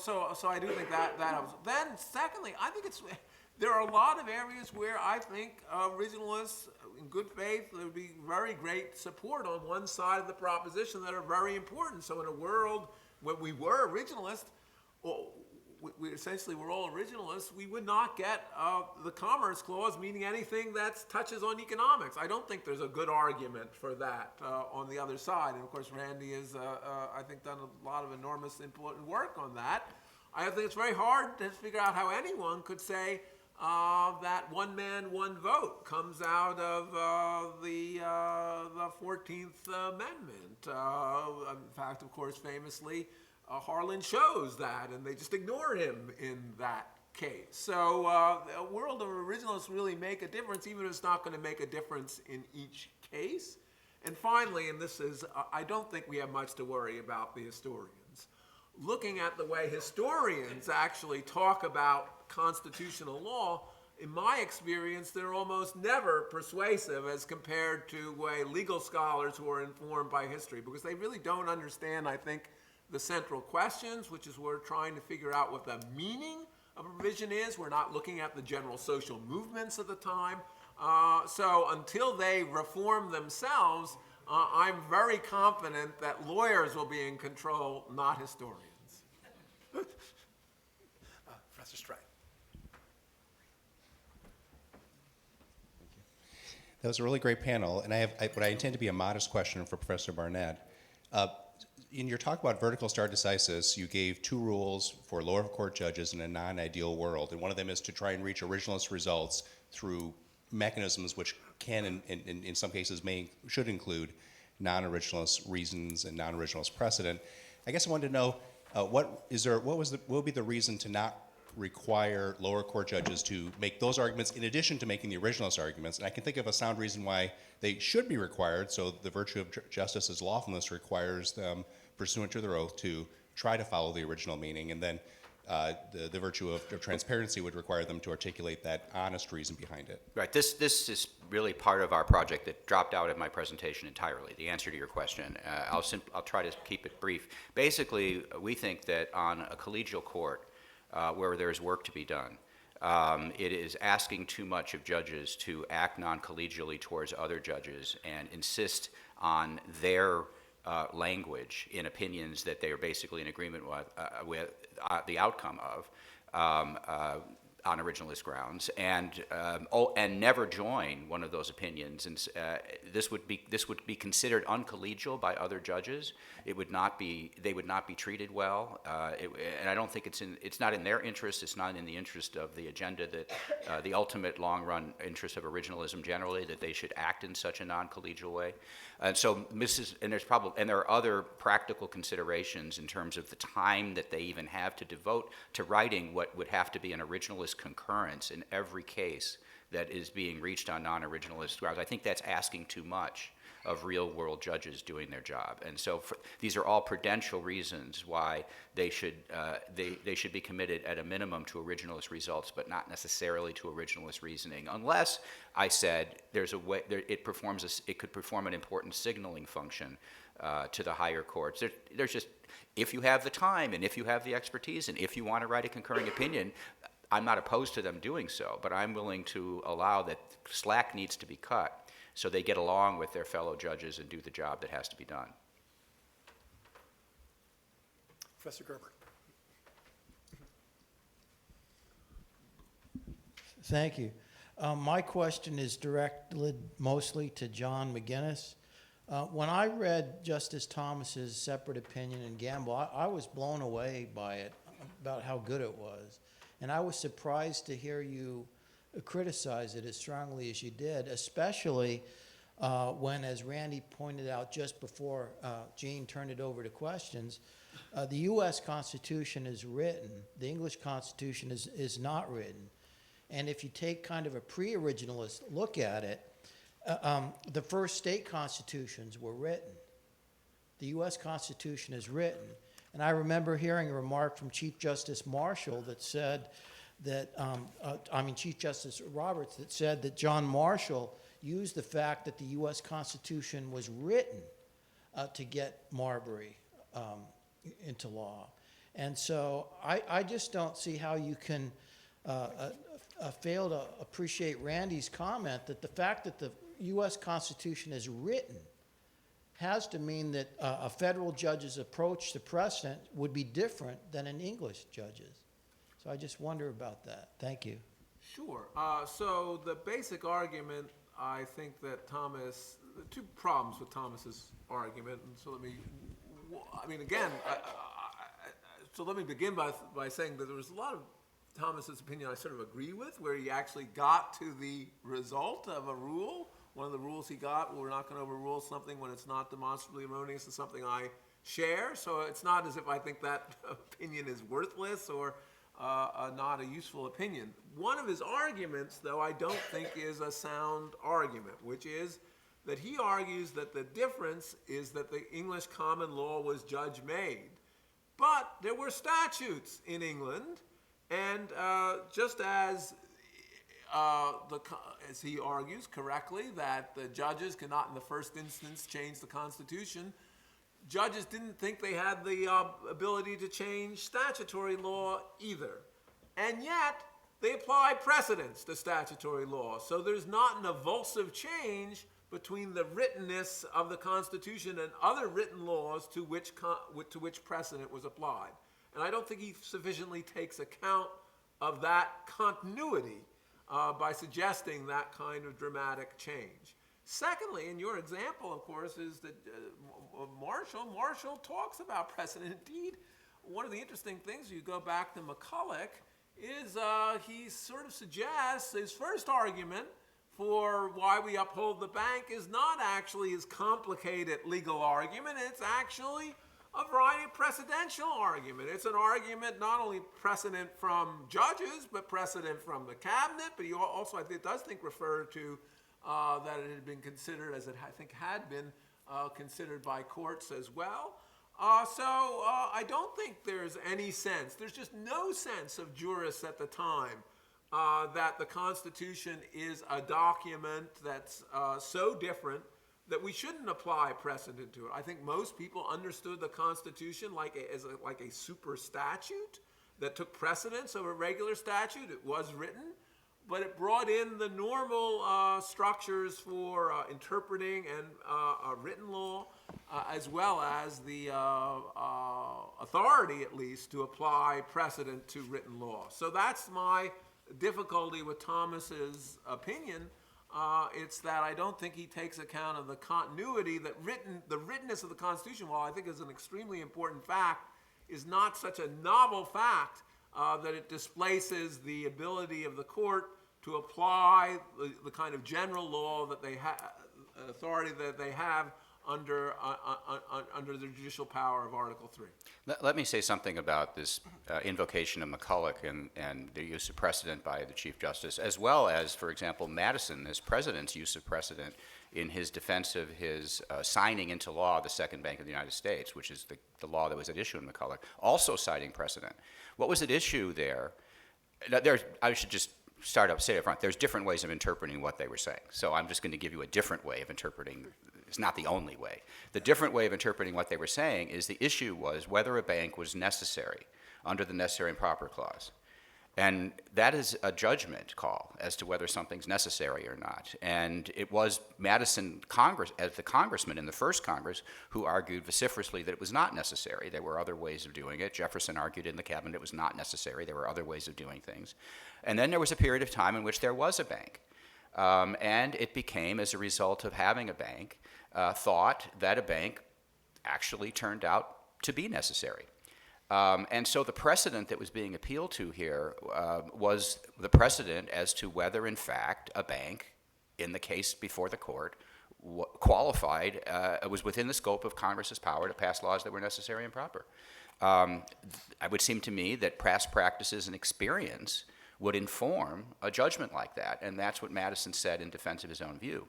I do think that helps. Then, secondly, I think there are a lot of areas where I think originalists, in good faith, there would be very great support on one side of the proposition that are very important. So in a world where we were originalists, we essentially were all originalists, we would not get the Commerce Clause meaning anything that touches on economics. I don't think there's a good argument for that on the other side. And of course, Randy has, I think, done a lot of enormous important work on that. I think it's very hard to figure out how anyone could say that one man, one vote comes out of the 14th Amendment. In fact, of course, famously, Harlan shows that, and they just ignore him in that case. So a world of originalists really make a difference, even if it's not going to make a difference in each case. And finally, and this is, I don't think we have much to worry about the historians. Looking at the way historians actually talk about constitutional law, in my experience, they're almost never persuasive as compared to way legal scholars who are informed by history, because they really don't understand, I think, the central questions, which is we're trying to figure out what the meaning of a provision is. We're not looking at the general social movements of the time. So until they reform themselves, I'm very confident that lawyers will be in control, not historians. Professor Strang. That was a really great panel, and I have what I intend to be a modest question for Professor Barnett. In your talk about vertical stare decisis, you gave 2 rules for lower court judges in a non-ideal world, and one of them is to try and reach originalist results through mechanisms which can, in some cases, should include non-originalist reasons and non-originalist precedent. I guess I wanted to know what would be the reason to not require lower court judges to make those arguments in addition to making the originalist arguments? And I can think of a sound reason why they should be required. So the virtue of justice as lawfulness requires them, pursuant to their oath, to try to follow the original meaning, and then the virtue of transparency would require them to articulate that honest reason behind it. Right. This is really part of our project that dropped out of my presentation entirely. The answer to your question. I'll try to keep it brief. Basically, we think that on a collegial court where there's work to be done, it is asking too much of judges to act non-collegially towards other judges and insist on their language in opinions that they are basically in agreement with the outcome of on originalist grounds, and never join one of those opinions. And this would be considered uncollegial by other judges. It would not be. They would not be treated well. And I don't think it's not in their interest. It's not in the interest of the agenda that the ultimate long-run interest of originalism generally, that they should act in such a non-collegial way. And so there are other practical considerations in terms of the time that they even have to devote to writing what would have to be an originalist concurrence in every case that is being reached on non-originalist grounds. I think that's asking too much of real-world judges doing their job. And so these are all prudential reasons why they should be committed at a minimum to originalist results, but not necessarily to originalist reasoning, unless I said there's a way it could perform an important signaling function to the higher courts. There's just, if you have the time and if you have the expertise and if you want to write a concurring opinion, I'm not opposed to them doing so, but I'm willing to allow that slack needs to be cut so they get along with their fellow judges and do the job that has to be done. Professor Gerber. Thank you. My question is directed mostly to John McGinnis. When I read Justice Thomas's separate opinion in Gamble, I was blown away by it, about how good it was. And I was surprised to hear you criticize it as strongly as you did, especially when, as Randy pointed out just before Gene turned it over to questions, the U.S. Constitution is written. The English Constitution is not written. And if you take kind of a pre-originalist look at it, the first state constitutions were written. The U.S. Constitution is written. And I remember hearing a remark from Chief Justice Marshall that said that, Chief Justice Roberts, that said that John Marshall used the fact that the U.S. Constitution was written to get Marbury into law. And so I just don't see how you can fail to appreciate Randy's comment that the fact that the U.S. Constitution is written has to mean that a federal judge's approach to precedent would be different than an English judge's. So I just wonder about that. Thank you. Sure. So the basic argument, I think that Thomas, the two problems with Thomas's argument, and so let me begin by saying that there was a lot of Thomas's opinion I sort of agree with, where he actually got to the result of a rule. One of the rules he got, we're not going to overrule something when it's not demonstrably erroneous, is something I share. So it's not as if I think that opinion is worthless or not a useful opinion. One of his arguments, though, I don't think is a sound argument, which is that he argues that the difference is that the English common law was judge-made. But there were statutes in England, and just as he argues correctly, that the judges cannot in the first instance change the Constitution, judges didn't think they had the ability to change statutory law either. And yet, they apply precedents to statutory law. So there's not an evulsive change between the writtenness of the Constitution and other written laws to which precedent was applied. And I don't think he sufficiently takes account of that continuity by suggesting that kind of dramatic change. Secondly, in your example, of course, is that Marshall talks about precedent. Indeed, one of the interesting things, you go back to McCulloch, is he sort of suggests his first argument for why we uphold the bank is not actually his complicated legal argument. It's actually a variety of precedential argument. It's an argument not only precedent from judges, but precedent from the cabinet. But he also, I think, refer to that it had been considered, as it I think had been considered by courts as well. I don't think there's any sense, there's just no sense of jurists at the time that the Constitution is a document that's so different that we shouldn't apply precedent to it. I think most people understood the Constitution like a super statute that took precedence over regular statute. It was written, but it brought in the normal structures for interpreting and written law, as well as the authority, at least, to apply precedent to written law. So that's my difficulty with Thomas's opinion. It's that I don't think he takes account of the continuity that the writtenness of the Constitution, while I think is an extremely important fact, is not such a novel fact that it displaces the ability of the court to apply the kind of general law that they have, authority that they have under the judicial power of Article 3. Let me say something about this invocation of McCulloch and the use of precedent by the Chief Justice, as well as, for example, Madison, as president's use of precedent in his defense of his signing into law the Second Bank of the United States, which is the law that was at issue in McCulloch, also citing precedent. What was at issue there? I should just say up front, there's different ways of interpreting what they were saying. So I'm just going to give you a different way of interpreting. It's not the only way. The different way of interpreting what they were saying is the issue was whether a bank was necessary under the necessary and proper clause. And that is a judgment call as to whether something's necessary or not. And it was Madison Congress, as the congressman in the first Congress, who argued vociferously that it was not necessary. There were other ways of doing it. Jefferson argued in the cabinet it was not necessary. There were other ways of doing things. And then there was a period of time in which there was a bank. And it became, as a result of having a bank, thought that a bank actually turned out to be necessary. And so the precedent that was being appealed to here was the precedent as to whether, in fact, a bank, in the case before the court, qualified, was within the scope of Congress's power to pass laws that were necessary and proper. It would seem to me that past practices and experience would inform a judgment like that, and that's what Madison said in defense of his own view.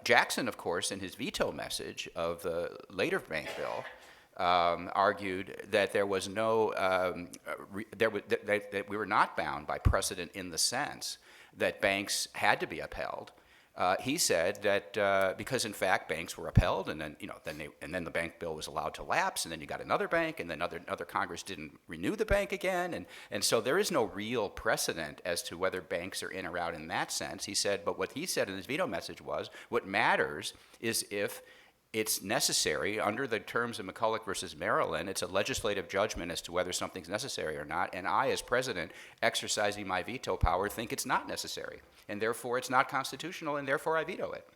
Jackson, of course, in his veto message of the later bank bill, argued that there was no, that we were not bound by precedent in the sense that banks had to be upheld. He said that because in fact banks were upheld, and then then the bank bill was allowed to lapse, and then you got another bank, and then other Congress didn't renew the bank again, and so there is no real precedent as to whether banks are in or out in that sense. He said, but what he said in his veto message was, what matters is if it's necessary under the terms of McCulloch versus Maryland. It's a legislative judgment as to whether something's necessary or not, and I, as president, exercising my veto power, think it's not necessary, and therefore it's not constitutional, and therefore I veto it.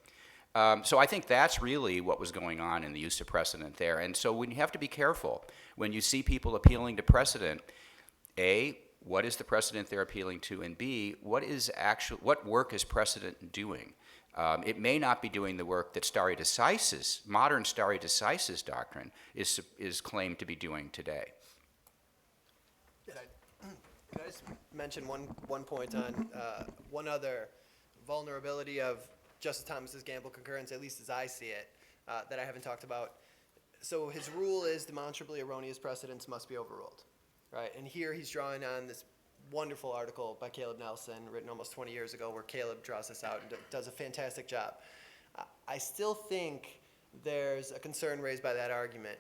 So I think that's really what was going on in the use of precedent there, and so when you have to be careful when you see people appealing to precedent, A, what is the precedent they're appealing to, and B, what work is precedent doing? It may not be doing the work that stare decisis, modern stare decisis doctrine is claimed to be doing today. Could I just mention one point on one other vulnerability of Justice Thomas's Gamble concurrence, at least as I see it, that I haven't talked about. So his rule is demonstrably erroneous precedents must be overruled, right? And here he's drawing on this wonderful article by Caleb Nelson, written almost 20 years ago, where Caleb draws this out and does a fantastic job. I still think there's a concern raised by that argument.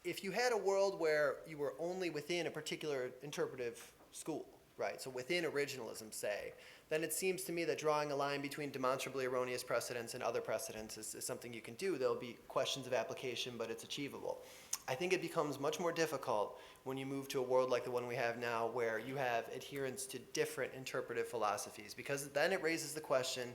If you had a world where you were only within a particular interpretive school, right, so within originalism, say, then it seems to me that drawing a line between demonstrably erroneous precedents and other precedents is something you can do. There'll be questions of application, but it's achievable. I think it becomes much more difficult when you move to a world like the one we have now, where you have adherence to different interpretive philosophies, because then it raises the question,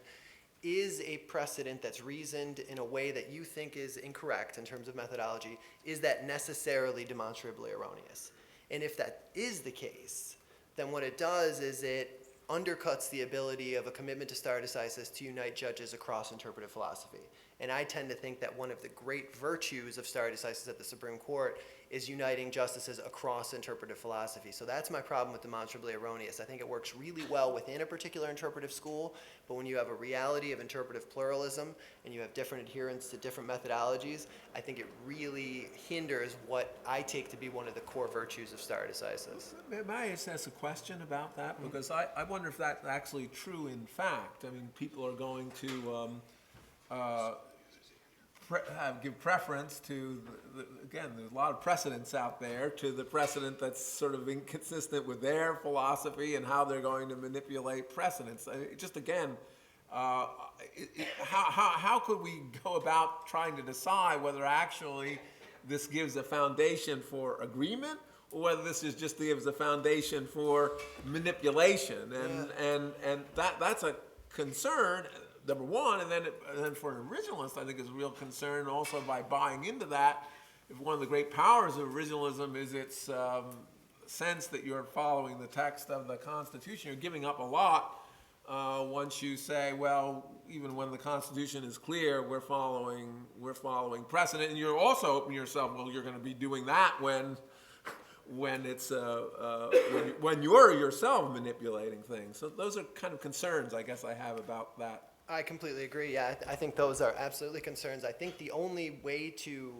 is a precedent that's reasoned in a way that you think is incorrect in terms of methodology, is that necessarily demonstrably erroneous? And if that is the case, then what it does is it undercuts the ability of a commitment to stare decisis to unite judges across interpretive philosophy. And I tend to think that one of the great virtues of stare decisis at the Supreme Court is uniting justices across interpretive philosophy. So that's my problem with demonstrably erroneous. I think it works really well within a particular interpretive school, but when you have a reality of interpretive pluralism and you have different adherents to different methodologies, I think it really hinders what I take to be one of the core virtues of stare decisis. May I ask a question about that? Because I wonder if that's actually true in fact. I mean, people are going to give preference to, again, there's a lot of precedents out there, to the precedent that's sort of inconsistent with their philosophy and how they're going to manipulate precedents. Just again, how could we go about trying to decide whether actually this gives a foundation for agreement or whether this is just gives a foundation for manipulation? And that's a concern, number one, and then for an originalist, I think is a real concern also by buying into that. If one of the great powers of originalism is its sense that you're following the text of the Constitution, you're giving up a lot once you say, well, even when the Constitution is clear, we're following precedent, and you're also opening yourself, well, you're going to be doing that when it's when you're yourself manipulating things. So those are kind of concerns I guess I have about that. I completely agree. Yeah, I think those are absolutely concerns. I think the only way to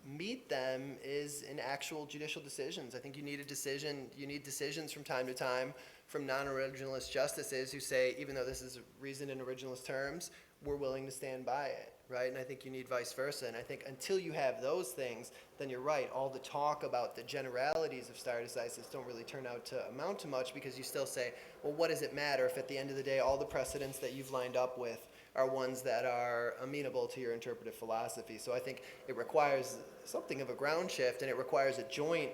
meet them is in actual judicial decisions. I think you need a decision. You need decisions from time to time from non-originalist justices who say, even though this is reasoned in originalist terms, we're willing to stand by it, right? And I think you need vice versa. And I think until you have those things, then you're right. All the talk about the generalities of stare decisis don't really turn out to amount to much, because you still say, well, what does it matter if at the end of the day all the precedents that you've lined up with are ones that are amenable to your interpretive philosophy? So I think it requires something of a ground shift, and it requires a joint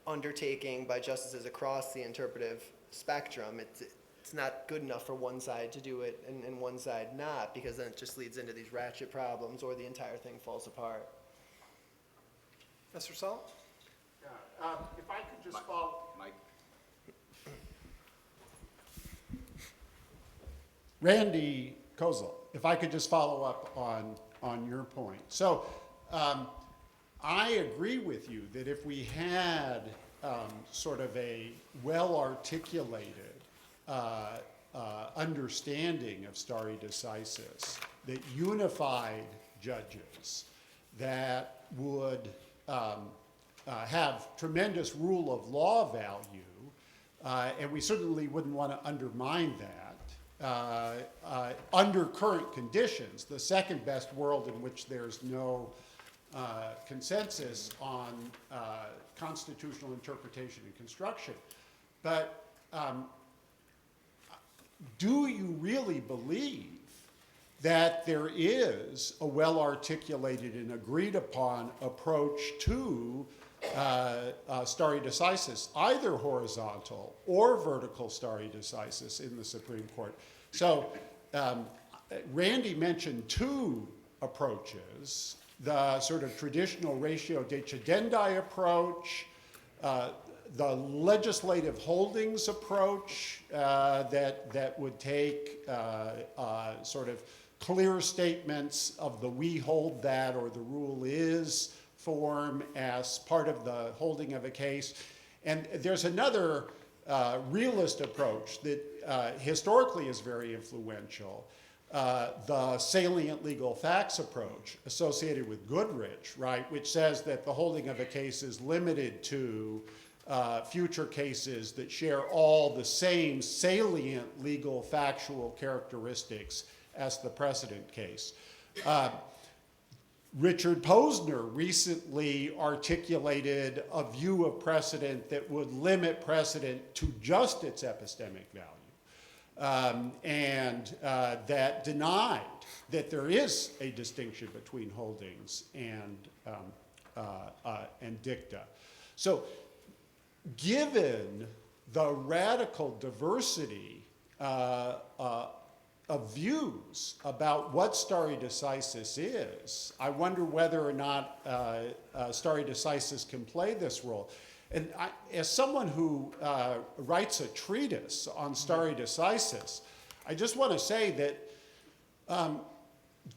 undertaking by justices across the interpretive spectrum. It's not good enough for one side to do it and one side not, because then it just leads into these ratchet problems or the entire thing falls apart. Mr. Salt? If I could just follow. Mike? Randy Kozel, if I could just follow up on your point. So I agree with you that if we had sort of a well-articulated understanding of stare decisis that unified judges, that would have tremendous rule of law value, and we certainly wouldn't want to undermine that under current conditions, the second best world in which there's no consensus on constitutional interpretation and construction. But do you really believe that there is a well-articulated and agreed-upon approach to stare decisis, either horizontal or vertical stare decisis in the Supreme Court? So Randy mentioned two approaches: the sort of traditional ratio decidendi approach, the legislative holdings approach that would take sort of clear statements of the "we hold that" or "the rule is" form as part of the holding of a case. And there's another realist approach that historically is very influential, the salient legal facts approach associated with Goodrich, right, which says that the holding of a case is limited to future cases that share all the same salient legal factual characteristics as the precedent case. Richard Posner recently articulated a view of precedent that would limit precedent to just its epistemic value, and that denied that there is a distinction between holdings and dicta. So given the radical diversity of views about what stare decisis is, I wonder whether or not stare decisis can play this role. And as someone who writes a treatise on stare decisis, I just want to say that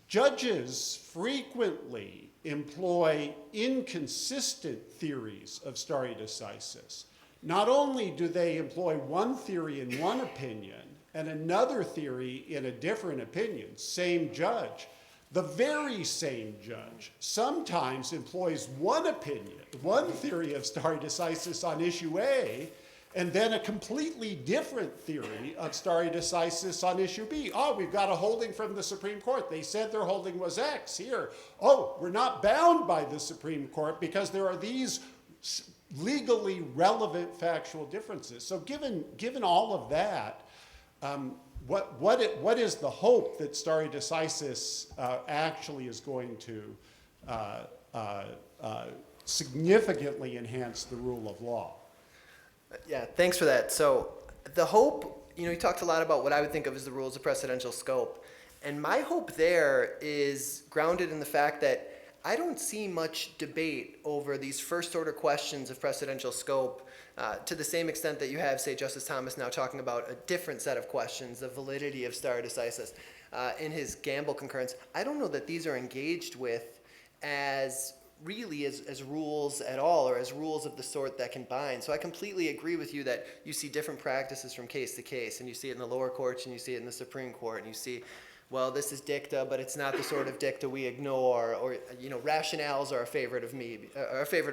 judges frequently employ inconsistent theories of stare decisis. Not only do they employ one theory in one opinion and another theory in a different opinion, same judge, the very same judge sometimes employs one opinion, one theory of stare decisis on issue A, and then a completely different theory of stare decisis on issue B. Oh, we've got a holding from the Supreme Court. They said their holding was X here. Oh, we're not bound by the Supreme Court because there are these legally relevant factual differences. So given all of that, what is the hope that stare decisis actually is going to significantly enhance the rule of law? Yeah, thanks for that. So the hope, you talked a lot about what I would think of as the rules of precedential scope. And my hope there is grounded in the fact that I don't see much debate over these first order questions of precedential scope to the same extent that you have, say, Justice Thomas now talking about a different set of questions, the validity of stare decisis in his Gamble concurrence. I don't know that these are engaged with as rules at all, or as rules of the sort that can bind. So I completely agree with you that you see different practices from case to case, and you see it in the lower courts, and you see it in the Supreme Court, and you see, well, this is dicta, but it's not the sort of dicta we ignore, or rationales are a favorite of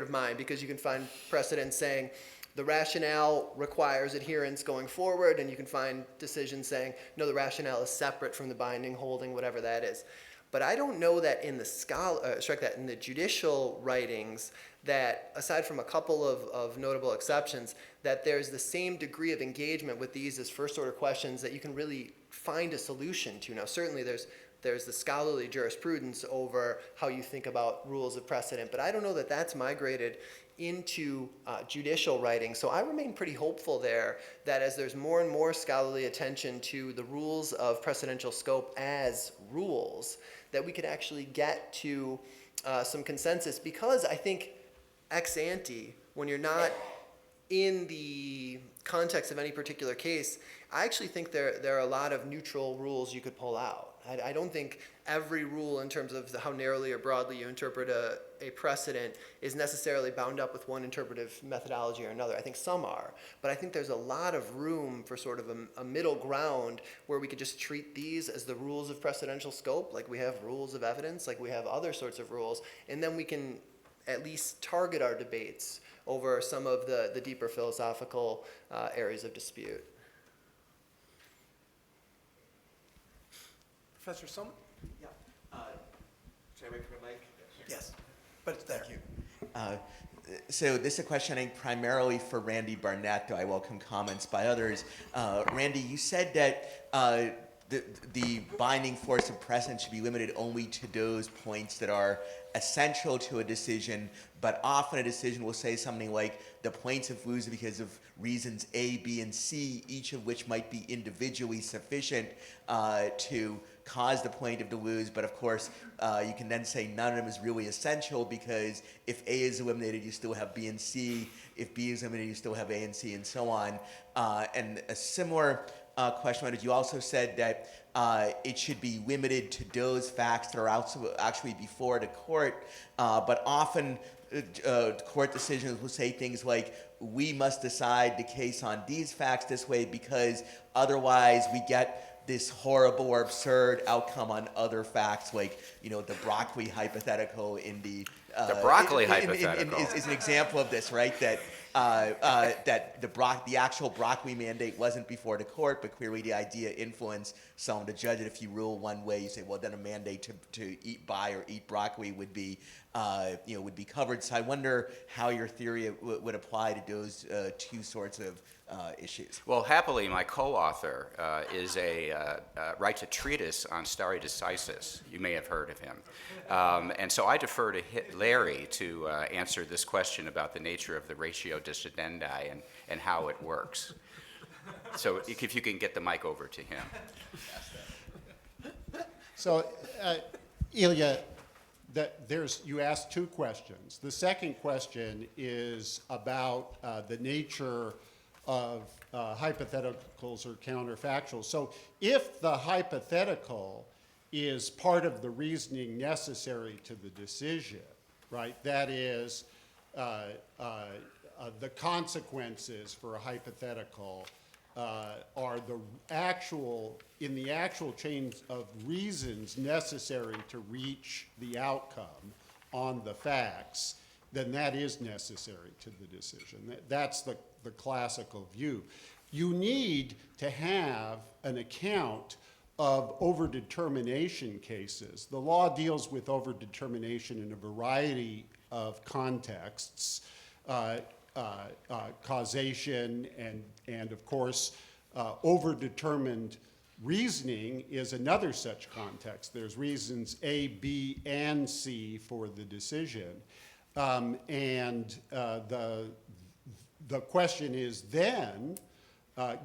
mine, because you can find precedents saying the rationale requires adherence going forward, and you can find decisions saying, no, the rationale is separate from the binding holding, whatever that is. But I don't know that in the judicial writings, that aside from a couple of notable exceptions, that there's the same degree of engagement with these as first order questions that you can really find a solution to. Now, certainly there's the scholarly jurisprudence over how you think about rules of precedent, but I don't know that that's migrated into judicial writing. So I remain pretty hopeful there that as there's more and more scholarly attention to the rules of precedential scope as rules, that we could actually get to some consensus, because I think ex ante, when you're not in the context of any particular case, I actually think there are a lot of neutral rules you could pull out. I don't think every rule in terms of how narrowly or broadly you interpret a precedent is necessarily bound up with one interpretive methodology or another. I think some are, but I think there's a lot of room for sort of a middle ground where we could just treat these as the rules of precedential scope, like we have rules of evidence, like we have other sorts of rules, and then we can at least target our debates over some of the deeper philosophical areas of dispute. Professor Summit? Yeah. Should I wait for a mic? Yes, but it's there. Thank you. So this is a question, I think, primarily for Randy Barnett, though I welcome comments by others. Randy, you said that the binding force of precedent should be limited only to those points that are essential to a decision, but often a decision will say something like the plaintiff have lose because of reasons A, B, and C, each of which might be individually sufficient to cause the plaintiff to lose, but of course you can then say none of them is really essential, because if A is eliminated, you still have B and C. If B is eliminated, you still have A and C, and so on. And a similar question, you also said that it should be limited to those facts that are actually before the court, but often court decisions will say things like, we must decide the case on these facts this way because otherwise we get this horrible or absurd outcome on other facts, like the broccoli hypothetical in the broccoli hypothetical is an example of this, right? That that the actual broccoli mandate wasn't before the court, but clearly the idea influenced someone to judge it. If you rule one way, you say, well, then a mandate to buy or eat broccoli would be would be covered. So I wonder how your theory would apply to those two sorts of issues. Well, happily, my co-author writes a treatise on stare decisis. You may have heard of him. And so I defer to Larry to answer this question about the nature of the ratio discidendi and how it works. So if you can get the mic over to him. So, Ilya, you asked two questions. The second question is about the nature of hypotheticals or counterfactuals. So if the hypothetical is part of the reasoning necessary to the decision, right? That is, the consequences for a hypothetical are in the actual chains of reasons necessary to reach the outcome on the facts, then that is necessary to the decision. That's the classical view. You need to have an account of overdetermination cases. The law deals with overdetermination in a variety of contexts, causation, and of course, overdetermined reasoning is another such context. There's reasons A, B, and C for the decision. The question is then,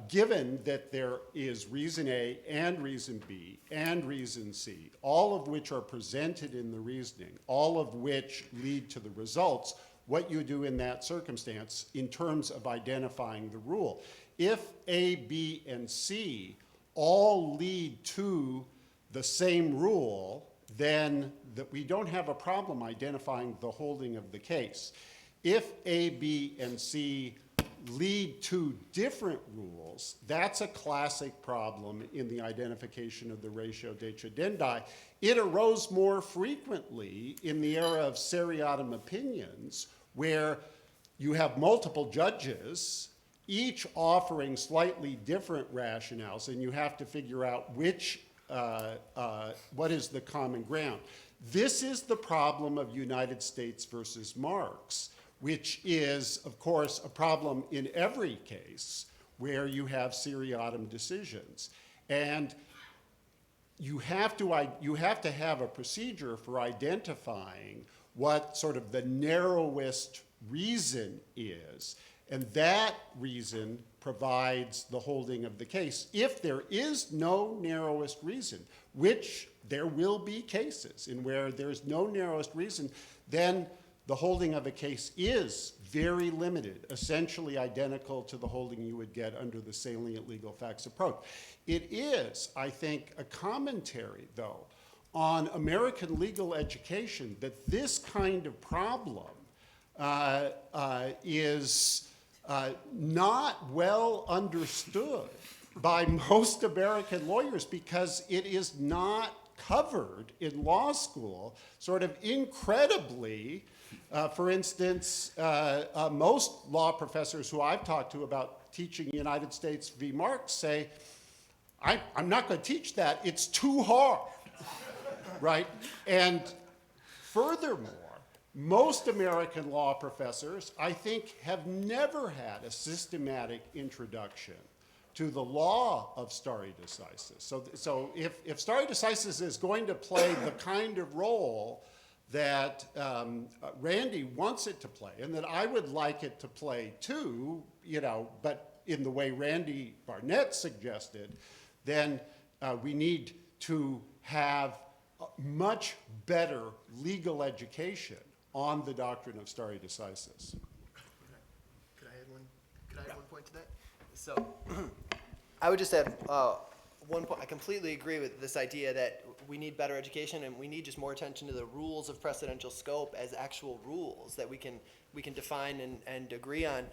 given that there is reason A and reason B and reason C, all of which are presented in the reasoning, all of which lead to the results, what you do in that circumstance in terms of identifying the rule. If A, B, and C all lead to the same rule, then we don't have a problem identifying the holding of the case. If A, B, and C lead to different rules, that's a classic problem in the identification of the ratio decidendi. It arose more frequently in the era of seriatim opinions, where you have multiple judges, each offering slightly different rationales, and you have to figure out what is the common ground. This is the problem of United States versus Marx, which is, of course, a problem in every case where you have seriatim decisions. And you have to have a procedure for identifying what sort of the narrowest reason is. And that reason provides the holding of the case. If there is no narrowest reason, which there will be cases in where there's no narrowest reason, then the holding of a case is very limited, essentially identical to the holding you would get under the salient legal facts approach. It is, I think, a commentary, though, on American legal education that this kind of problem is not well understood by most American lawyers because it is not covered in law school, sort of incredibly. For instance, most law professors who I've talked to about teaching United States v. Marx say, I'm not going to teach that, it's too hard, right? And furthermore, most American law professors, I think, have never had a systematic introduction to the law of stare decisis. So if stare decisis is going to play the kind of role that Randy wants it to play, and that I would like it to play too, but in the way Randy Barnett suggested, then we need to have a much better legal education on the doctrine of stare decisis. Could I add one point to that? So, I would just add one point. I completely agree with this idea that we need better education and we need just more attention to the rules of precedential scope as actual rules that we can define and agree on.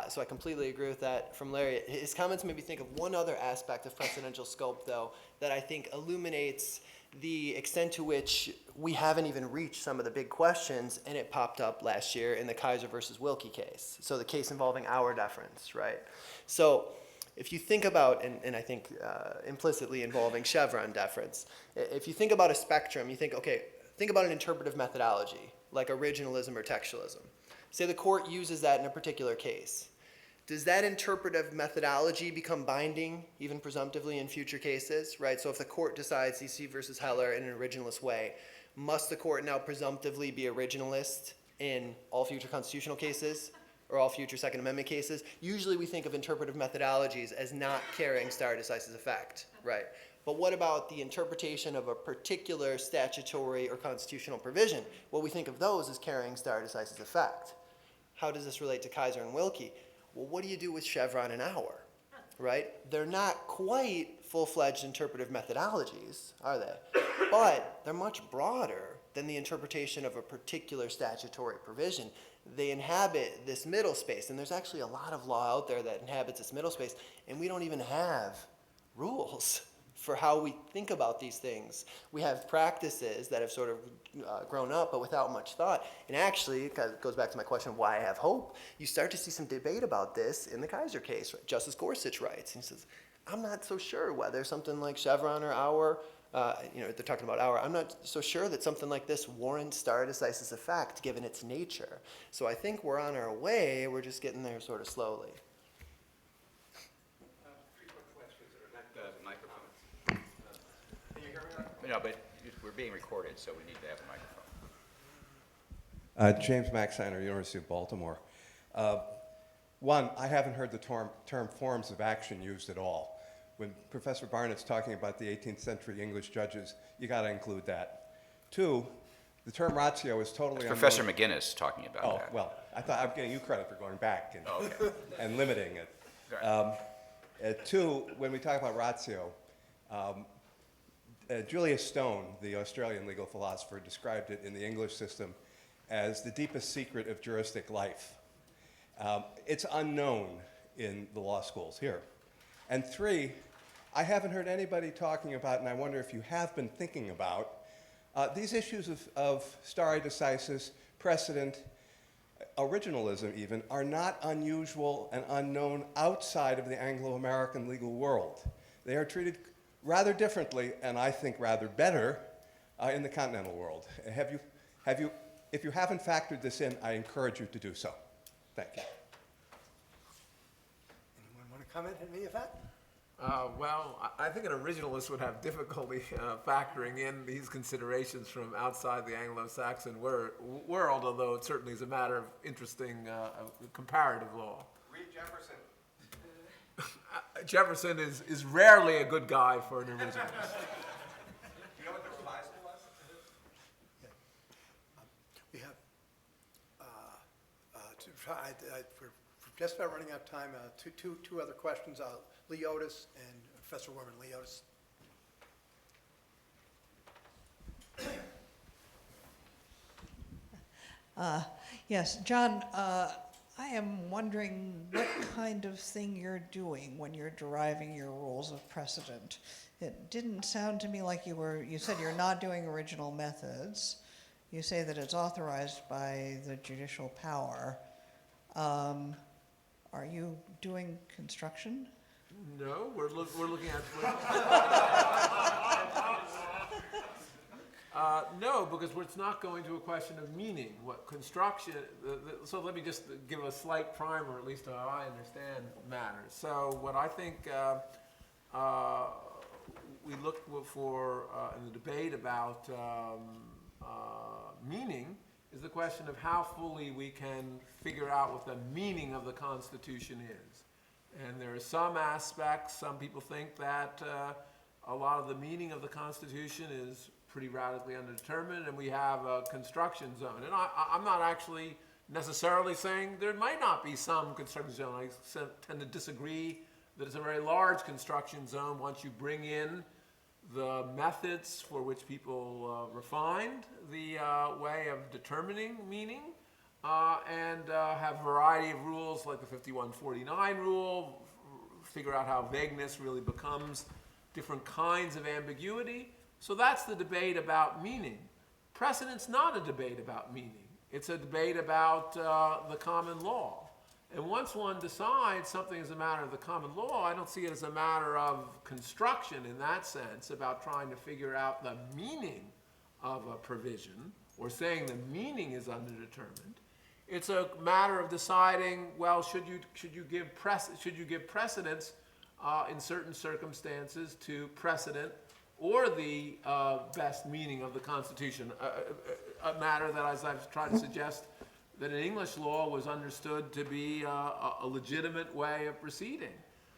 So I completely agree with that from Larry. His comments made me think of one other aspect of precedential scope, though, that I think illuminates the extent to which we haven't even reached some of the big questions, and it popped up last year in the Kaiser versus Wilkie case. So the case involving our deference, right? So if you think about, and I think implicitly involving Chevron deference, if you think about a spectrum, you think, okay, think about an interpretive methodology, like originalism or textualism. Say the court uses that in a particular case. Does that interpretive methodology become binding, even presumptively, in future cases, right? So if the court decides DC versus Heller in an originalist way, must the court now presumptively be originalist in all future constitutional cases or all future Second Amendment cases? Usually we think of interpretive methodologies as not carrying stare decisis effect, right? But what about the interpretation of a particular statutory or constitutional provision? Well, we think of those as carrying stare decisis effect. How does this relate to Kaiser and Wilkie? Well, what do you do with Chevron and Auer, right? They're not quite full-fledged interpretive methodologies, are they? but they're much broader than the interpretation of a particular statutory provision. They inhabit this middle space, and there's actually a lot of law out there that inhabits this middle space, and we don't even have rules for how we think about these things. We have practices that have sort of grown up, but without much thought. And actually, it goes back to my question of why I have hope. You start to see some debate about this in the Kaiser case. Justice Gorsuch writes, and he says, I'm not so sure whether something like Chevron or Auer, they're talking about Auer, I'm not so sure that something like this warrants stare decisis effect given its nature. So I think we're on our way, we're just getting there sort of slowly. No, but we're being recorded, so we need to have a microphone. James Maxiner, University of Baltimore. One, I haven't heard the term forms of action used at all. When Professor Barnett's talking about the 18th century English judges, you got to include that. Two, the term ratio is totally unknown. Professor McGinnis talking about that. Oh, well, I thought I'm giving you credit for going back and, okay. and limiting it. Two, when we talk about ratio, Julius Stone, the Australian legal philosopher, described it in the English system as the deepest secret of juristic life. It's unknown in the law schools here. And three, I haven't heard anybody talking about, and I wonder if you have been thinking about, these issues of stare decisis, precedent, originalism even, are not unusual and unknown outside of the Anglo-American legal world. They are treated rather differently, and I think rather better, in the continental world. If you haven't factored this in, I encourage you to do so. Thank you. Anyone want to comment on any of that? Well, I think an originalist would have difficulty factoring in these considerations from outside the Anglo-Saxon world, although it certainly is a matter of interesting comparative law. Read Jefferson. Jefferson is rarely a good guy for an originalist. Do you know what the revisal was? We have, we're just about running out of time. Two other questions. Lee Otis and Professor Warman. Lee Otis. Yes, John, I am wondering what kind of thing you're doing when you're deriving your rules of precedent. It didn't sound to me like you said you're not doing original methods. You say that it's authorized by the judicial power. Are you doing construction? No, we're looking at. No, because it's not going to a question of meaning. What construction? So let me just give a slight primer, at least how I understand matters. So what I think we look for in the debate about meaning is the question of how fully we can figure out what the meaning of the Constitution is. And there are some aspects, some people think that a lot of the meaning of the Constitution is pretty radically undetermined, and we have a construction zone. And I'm not actually necessarily saying there might not be some construction zone. I tend to disagree that it's a very large construction zone once you bring in the methods for which people refined the way of determining meaning, and have a variety of rules like the 5149 rule, figure out how vagueness really becomes different kinds of ambiguity. So that's the debate about meaning. Precedent's not a debate about meaning. It's a debate about the common law. And once one decides something is a matter of the common law, I don't see it as a matter of construction in that sense, about trying to figure out the meaning of a provision or saying the meaning is underdetermined. It's a matter of deciding, well, should you give precedence in certain circumstances to precedent or the best meaning of the Constitution, a matter that, as I've tried to suggest, that in English law was understood to be a legitimate way of proceeding.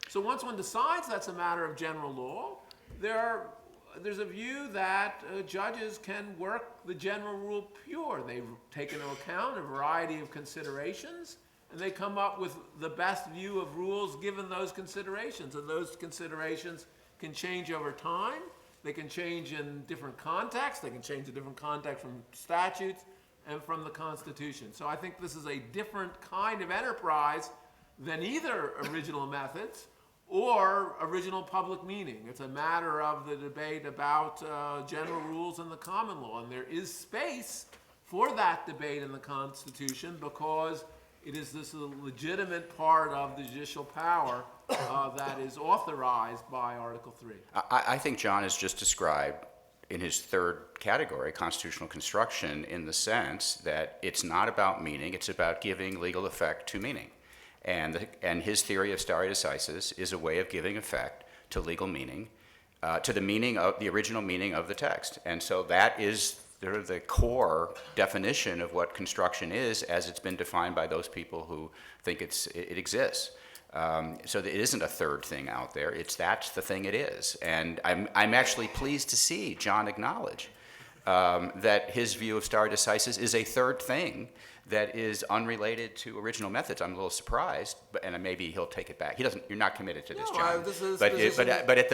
So once one decides that's a matter of general law, there's a view that judges can work the general rule pure. They take into account a variety of considerations, and they come up with the best view of rules given those considerations. And those considerations can change over time. They can change in different contexts. They can change in different contexts from statutes and from the Constitution. So I think this is a different kind of enterprise than either original methods or original public meaning. It's a matter of the debate about general rules in the common law, and there is space for that debate in the Constitution because it is this legitimate part of the judicial power that is authorized by Article 3. I think John has just described in his third category, constitutional construction, in the sense that it's not about meaning, it's about giving legal effect to meaning. And his theory of stare decisis is a way of giving effect to legal meaning, to the meaning of the original meaning of the text. And so that is the core definition of what construction is as it's been defined by those people who think it exists. So it isn't a third thing out there. That's the thing it is. And I'm actually pleased to see John acknowledge that his view of stare decisis is a third thing that is unrelated to original methods. I'm a little surprised, and maybe he'll take it back. He doesn't. You're not committed to this, John. But at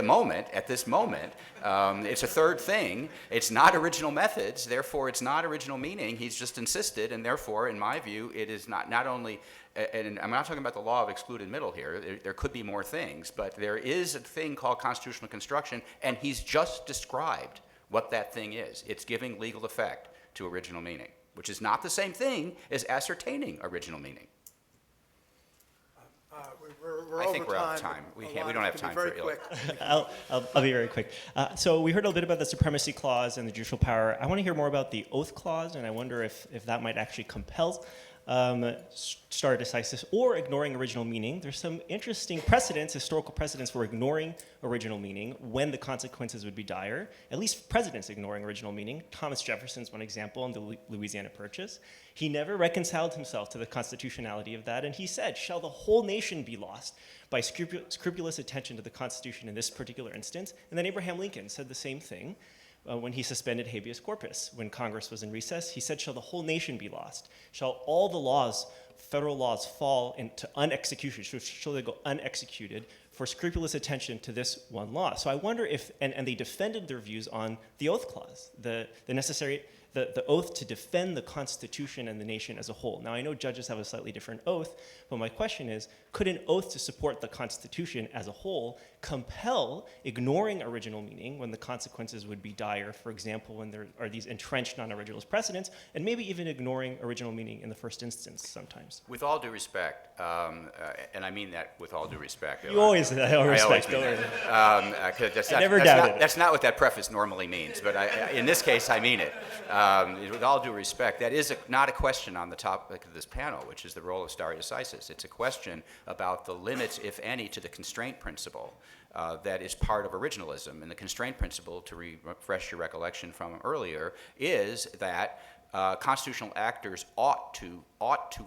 this moment, it's a third thing. It's not original methods. Therefore, it's not original meaning. He's just insisted, and therefore, in my view, it is not only. And I'm not talking about the law of excluded middle here. There could be more things, but there is a thing called constitutional construction, and he's just described what that thing is. It's giving legal effect to original meaning, which is not the same thing as ascertaining original meaning. We're I think over we're out of time. We don't have time for it. I'll be very quick. So we heard a little bit about the supremacy clause and the judicial power. I want to hear more about the oath clause, and I wonder if that might actually compel stare decisis or ignoring original meaning. There's some interesting precedents, historical precedents for ignoring original meaning when the consequences would be dire. At least presidents ignoring original meaning. Thomas Jefferson's one example in the Louisiana Purchase. He never reconciled himself to the constitutionality of that, and he said, "Shall the whole nation be lost by scrupulous attention to the Constitution in this particular instance?" And then Abraham Lincoln said the same thing. When he suspended habeas corpus, when Congress was in recess, he said, "Shall the whole nation be lost? Shall all the laws, federal laws, fall into unexecution? Shall they go unexecuted for scrupulous attention to this one law?" So I wonder if, and they defended their views on the oath clause, the oath to defend the Constitution and the nation as a whole. Now I know judges have a slightly different oath, but my question is, could an oath to support the Constitution as a whole compel ignoring original meaning when the consequences would be dire, for example, when there are these entrenched non-originalist precedents, and maybe even ignoring original meaning in the first instance sometimes? With all due respect, and I mean that with all due respect. You always have respect, don't worry. I never doubted it. That's not what that preface normally means, but in this case, I mean it. With all due respect, that is not a question on the topic of this panel, which is the role of stare decisis. It's a question about the limits, if any, to the constraint principle that is part of originalism. And the constraint principle, to refresh your recollection from earlier, is that constitutional actors ought to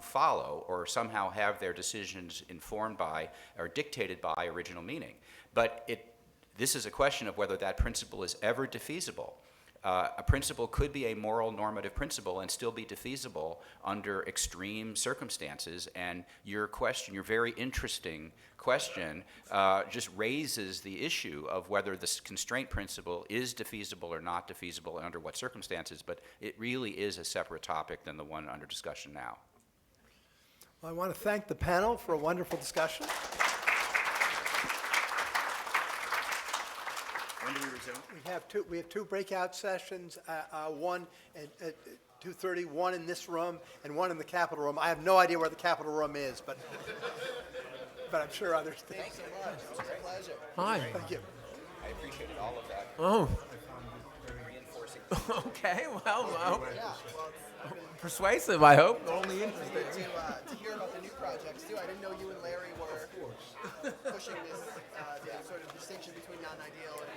follow or somehow have their decisions informed by or dictated by original meaning. But this is a question of whether that principle is ever defeasible. A principle could be a moral normative principle and still be defeasible under extreme circumstances. And your very interesting question, just raises the issue of whether this constraint principle is defeasible or not defeasible and under what circumstances. But it really is a separate topic than the one under discussion now. Well, I want to thank the panel for a wonderful discussion. When do we resume? We have two breakout sessions, one at 2:30, one in this room, and one in the Capitol room. I have no idea where the Capitol room is, but I'm sure others do. Thanks so much. It was a pleasure. Hi. Thank you. I appreciated all of that. Oh. Reinforcing. Okay, well, persuasive, I hope. Only interested. To hear about the new projects too. I didn't know you and Larry were pushing this sort of distinction between non-ideal and